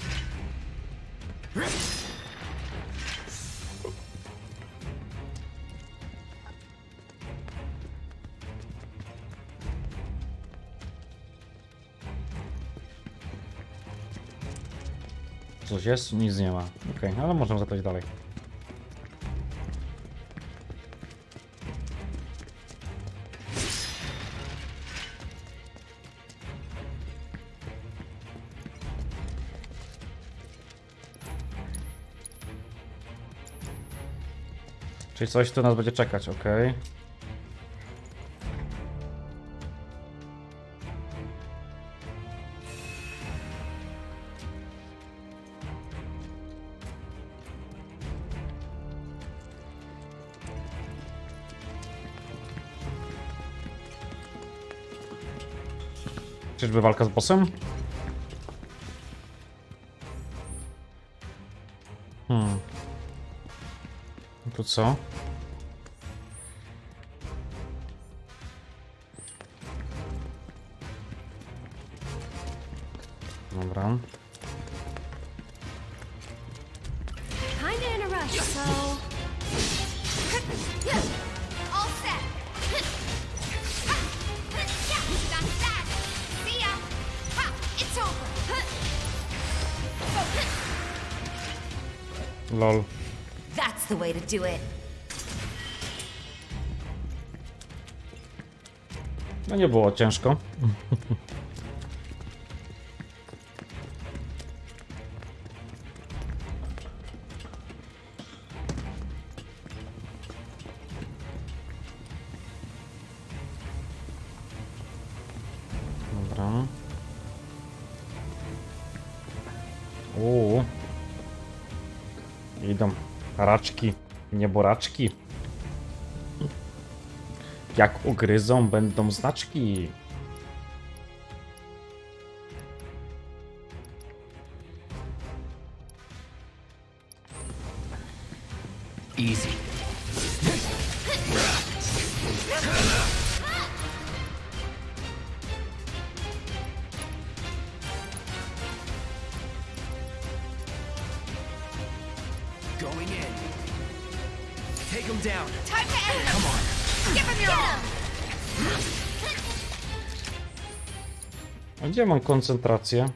Coś jest? Nic nie ma. Okej, ale możemy zapytać dalej. Czyli coś tu nas będzie czekać, okej. Czyżby walka z bossem? Tu co? Dobra. Kinda in a rush, so. All set. Done that. See ya. Ha, it's over. Lol. That's the way to do it. No nie było ciężko. Dobra. Idą raczki, nieboraczki. Jak ugryzą, będą znaczki. Easy. Going in. Take him down. Time to end them. Come on. Give him your all. A gdzie mam koncentrację?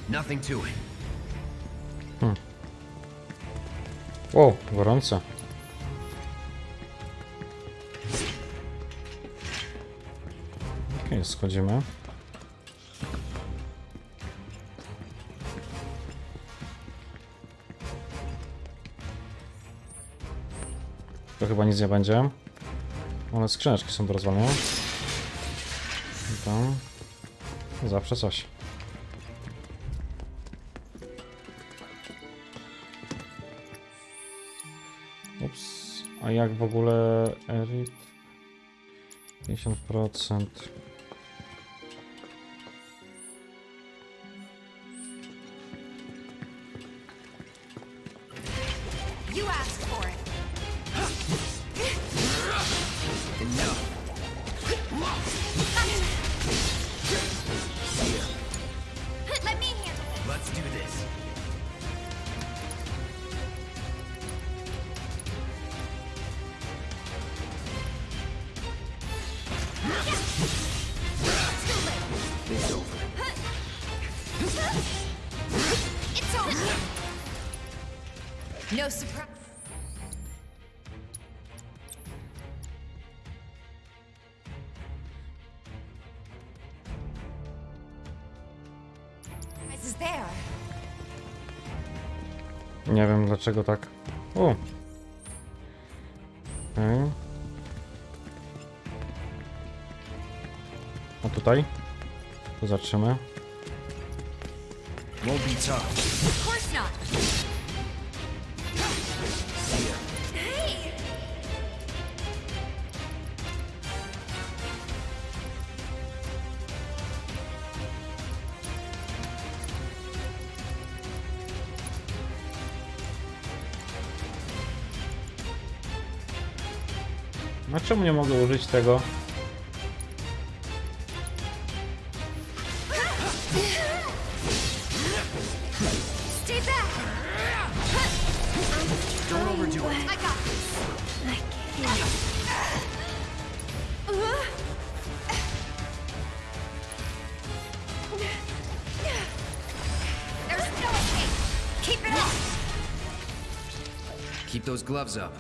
Nothing to it. O, gorąco. Okej, schodzimy. To chyba nic nie będzie. Ale skrzyneczki są do rozwalenia. I tam. Zawsze coś. Ups. A jak w ogóle Erit? 50%. You asked for it. Enough. Let me handle it. Let's do this. It's over. It's over. No surprise. Is there? Nie wiem dlaczego tak. O. Okay. A tutaj? To zatrzymy. Won't be tough. Of course not. Hey! A czemu nie mogę użyć tego? Stay back! Don't overdo it. I got this. I can't. There's no escape. Keep it up. Keep those gloves up.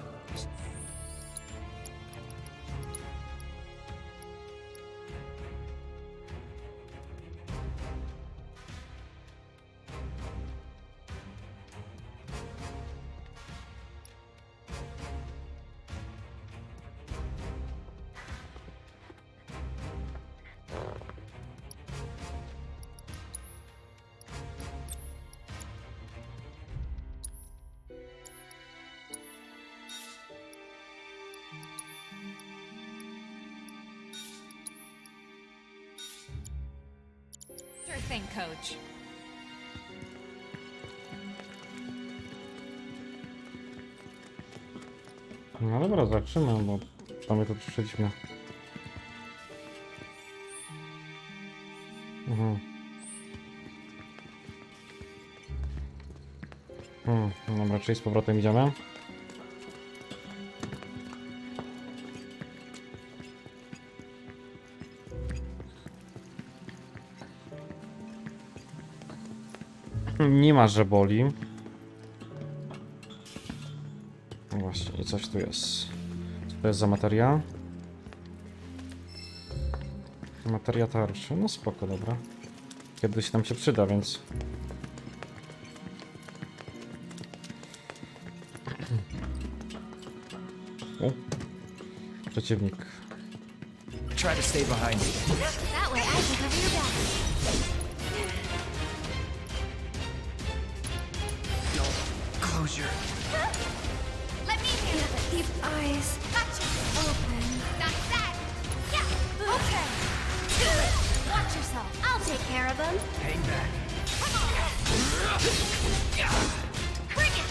Sure thing, coach. No dobra, zaczynamy, bo przynajmniej to przeszliśmy. Dobra, czyli z powrotem idziemy. Nie ma, że boli. No właśnie, i coś tu jest. Co to jest za materia? Materia tarczy. No spoko, dobra. Kiedyś nam się przyda, więc... O, przeciwnik. Try to stay behind me. That way I can cover your back. Close your... Let me handle it. Keep eyes open. That's that. Yeah. Okay. Do it. Watch yourself. I'll take care of him. Hang back. Bring it.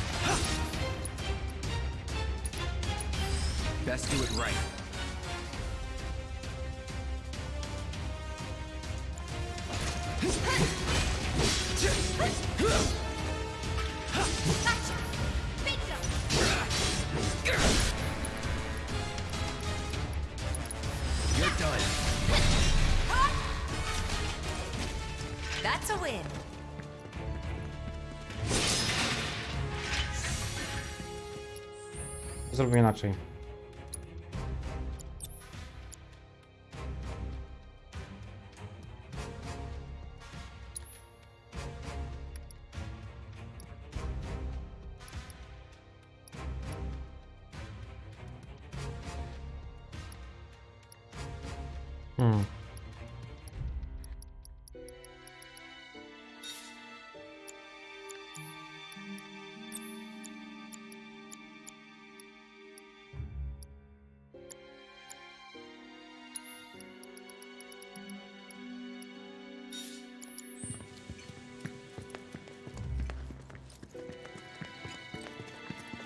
Best do it right. Gotcha. Bingo. You're done. That's a win. Zrobię inaczej.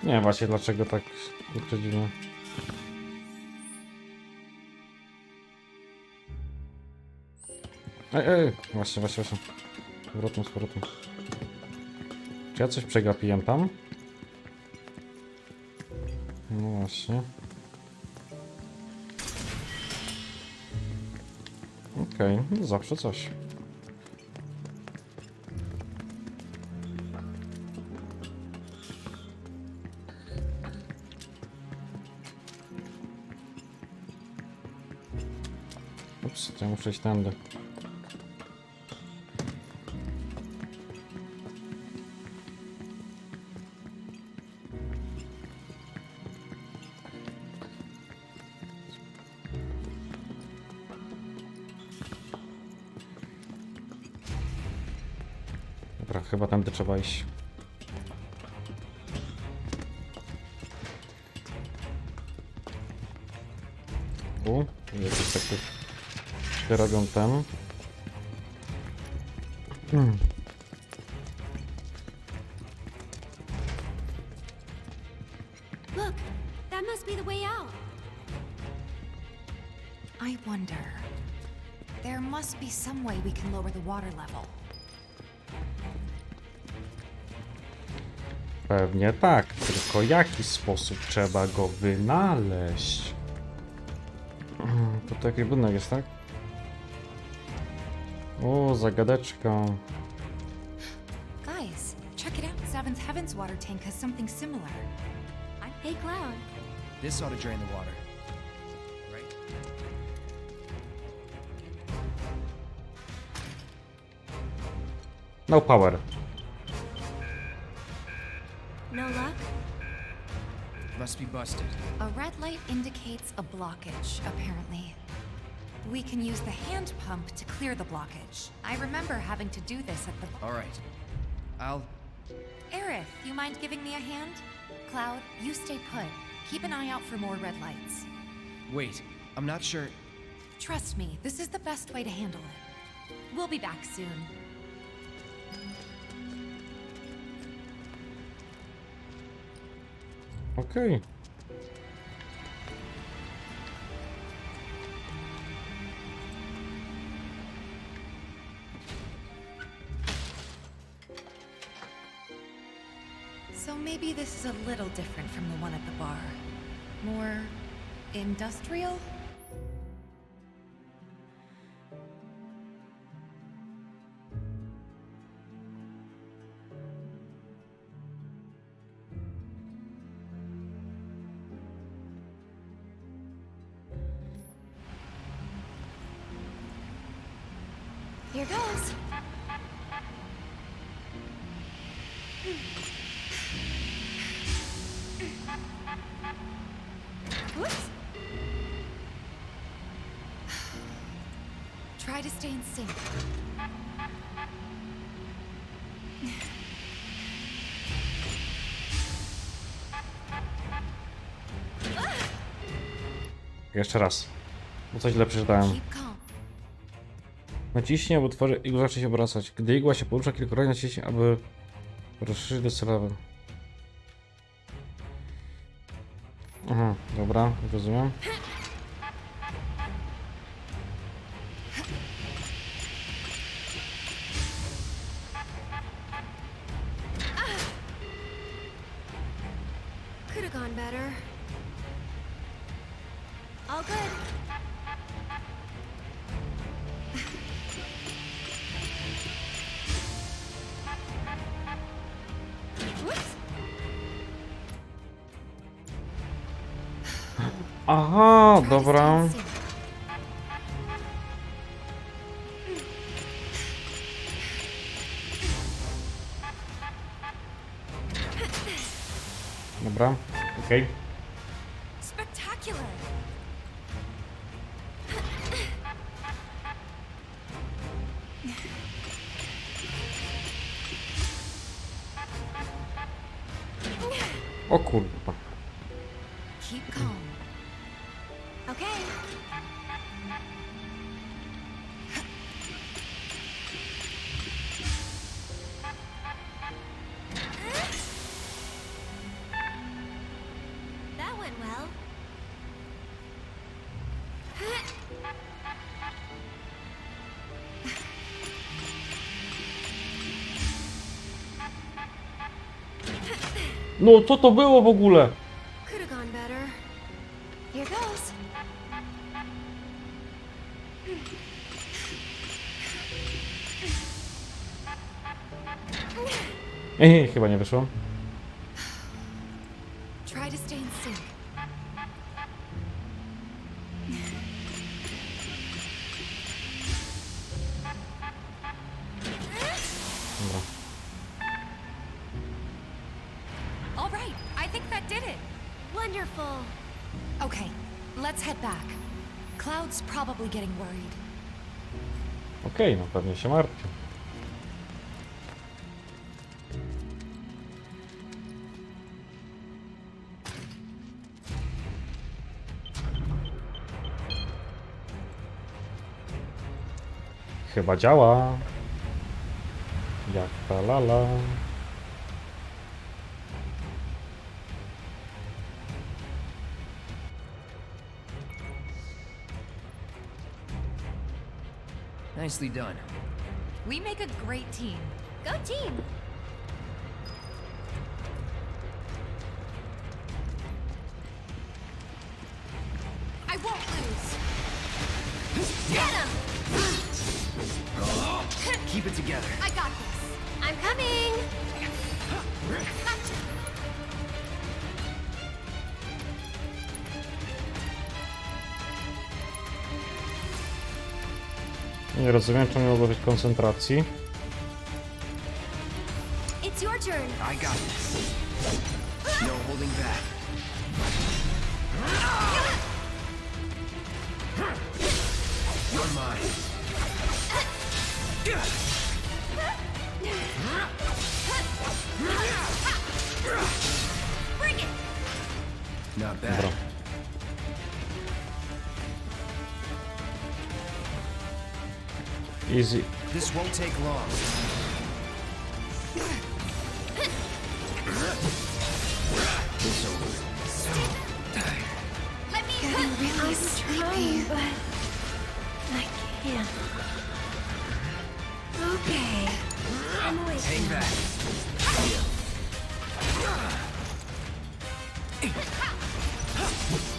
Nie, właśnie dlaczego tak dziwnie. Ej, właśnie. Z powrotem. Czy ja coś przegapiłem tam? No właśnie. Okej, no zawsze coś. Ups, to ja muszę iść tędy. Dobra, chyba tędy trzeba iść. Jakiś taki robią ten. Look, that must be the way out. I wonder. There must be some way we can lower the water level. Pewnie tak, tylko jaki sposób trzeba go wynaleźć? To taki budynek jest, tak? O, zagadeczka. Guys, check it out. Seventh Heaven's water tank has something similar. Hey, Cloud. This ought to drain the water. Right? No power. No luck? Must be busted. A red light indicates a blockage, apparently. We can use the hand pump to clear the blockage. I remember having to do this at the... All right. I'll... Aerith, you mind giving me a hand? Cloud, you stay put. Keep an eye out for more red lights. Wait, I'm not sure... Trust me, this is the best way to handle it. We'll be back soon. Okej. So maybe this is a little different from the one at the bar. More industrial? Here goes. Whoops. Try to stay in sync. Jeszcze raz. Bo coś źle przeczytałem. Keep calm. Naciśnij, aby tworzy igła zacznie się obracać. Gdy igła się porusza kilkukrotnie, naciśnij, aby rozszerzyć docelowo. Aha, dobra, rozumiem. Could have gone better. All good. Whoops. Aha, dobra. Dobra, okej. Spectacular! O kurwa. Keep calm. Okay. That went well. No co to było w ogóle? Could have gone better. Here goes. Chyba nie wyszło. Try to stay in sync. Dobra. All right, I think that did it. Wonderful. Okay, let's head back. Cloud's probably getting worried. Okej, no pewnie się martwi. Chyba działa. Jak ta lala. Nicely done. We make a great team. Go team! I won't lose. Get him! Keep it together. I got this. I'm coming! Gotcha. Nie rozumiem, czemu mogło być koncentracji. It's your turn. I got this. No holding back. You're mine. Bring it! Not bad. Dobra. Easy. This won't take long. It's over. Let me really sleepy. but I can't. Okay. I'm awake. Hang back.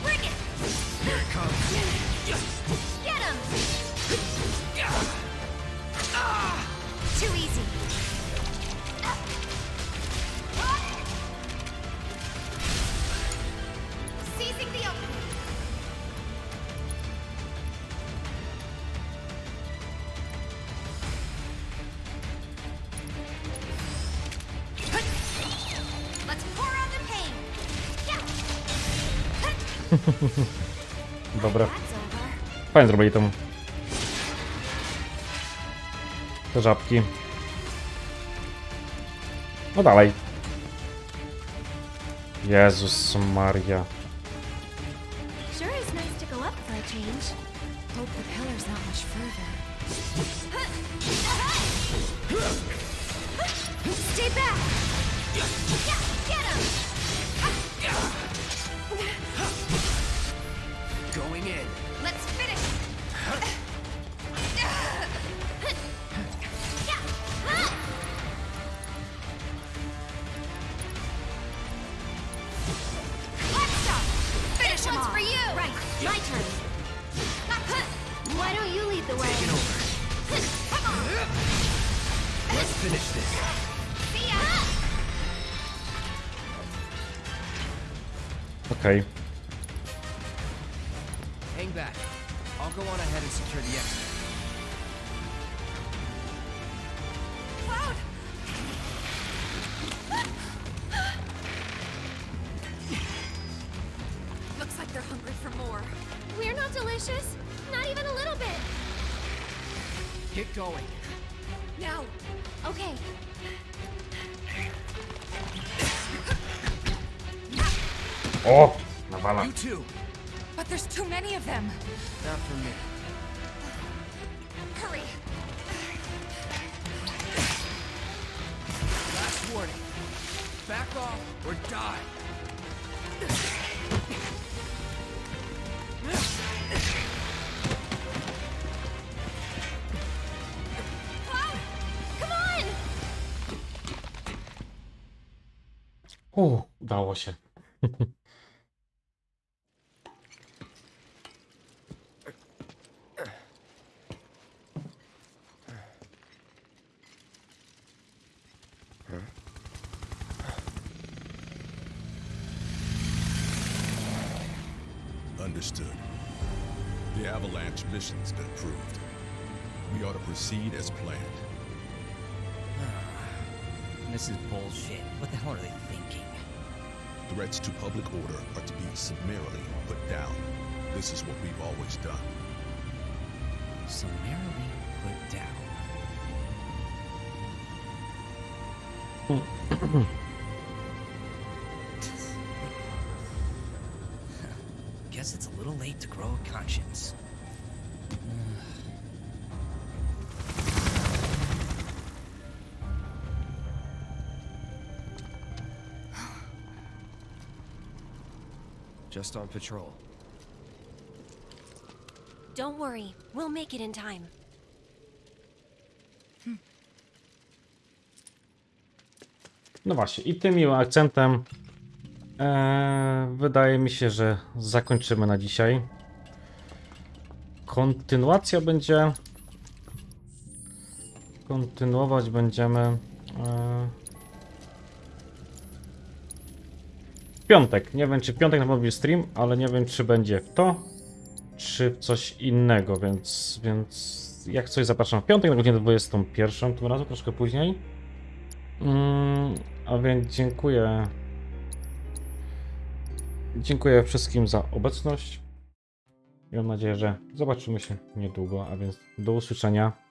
Bring it! Here it comes. Get him! Too easy. Seizing the opening. Let's pour out the pain. Dobra. Fajnie zrobili tą... te żabki. No dalej. Jezus Maria. Sure is nice to go up for a change. Hope the pillar's not much further. Stay back! Get him! Going in. Let's finish! Finish him off! For you! Right, my turn. Why don't you lead the way? Taking over. Come on! Let's finish this. See ya! Okej. Hang back. I'll go on ahead and secure the exit. Cloud! Looks like they're hungry for more. We're not delicious. Not even a little bit. Get going. Now! Okay. O! Nawala. You too. But there's too many of them. Not for me. Hurry! Last warning. Back off or die. Cloud! Come on! Udało się. Understood. The Avalanche mission's been approved. We ought to proceed as planned. This is bullshit. What the hell are they thinking? Threats to public order are to be summarily put down. This is what we've always done. Summarily put down. Guess it's a little late to grow a conscience. Just on patrol. Don't worry. We'll make it in time. No właśnie, i tym miłym akcentem wydaje mi się, że zakończymy na dzisiaj. Kontynuacja będzie... Kontynuować będziemy... w piątek. Nie wiem, czy w piątek na pewno będzie stream, ale nie wiem, czy będzie w to, czy w coś innego, więc jak coś zapraszam w piątek na godzinę 21, tym razem troszkę później. A więc dziękuję. Dziękuję wszystkim za obecność. I mam nadzieję, że zobaczymy się niedługo, a więc do usłyszenia.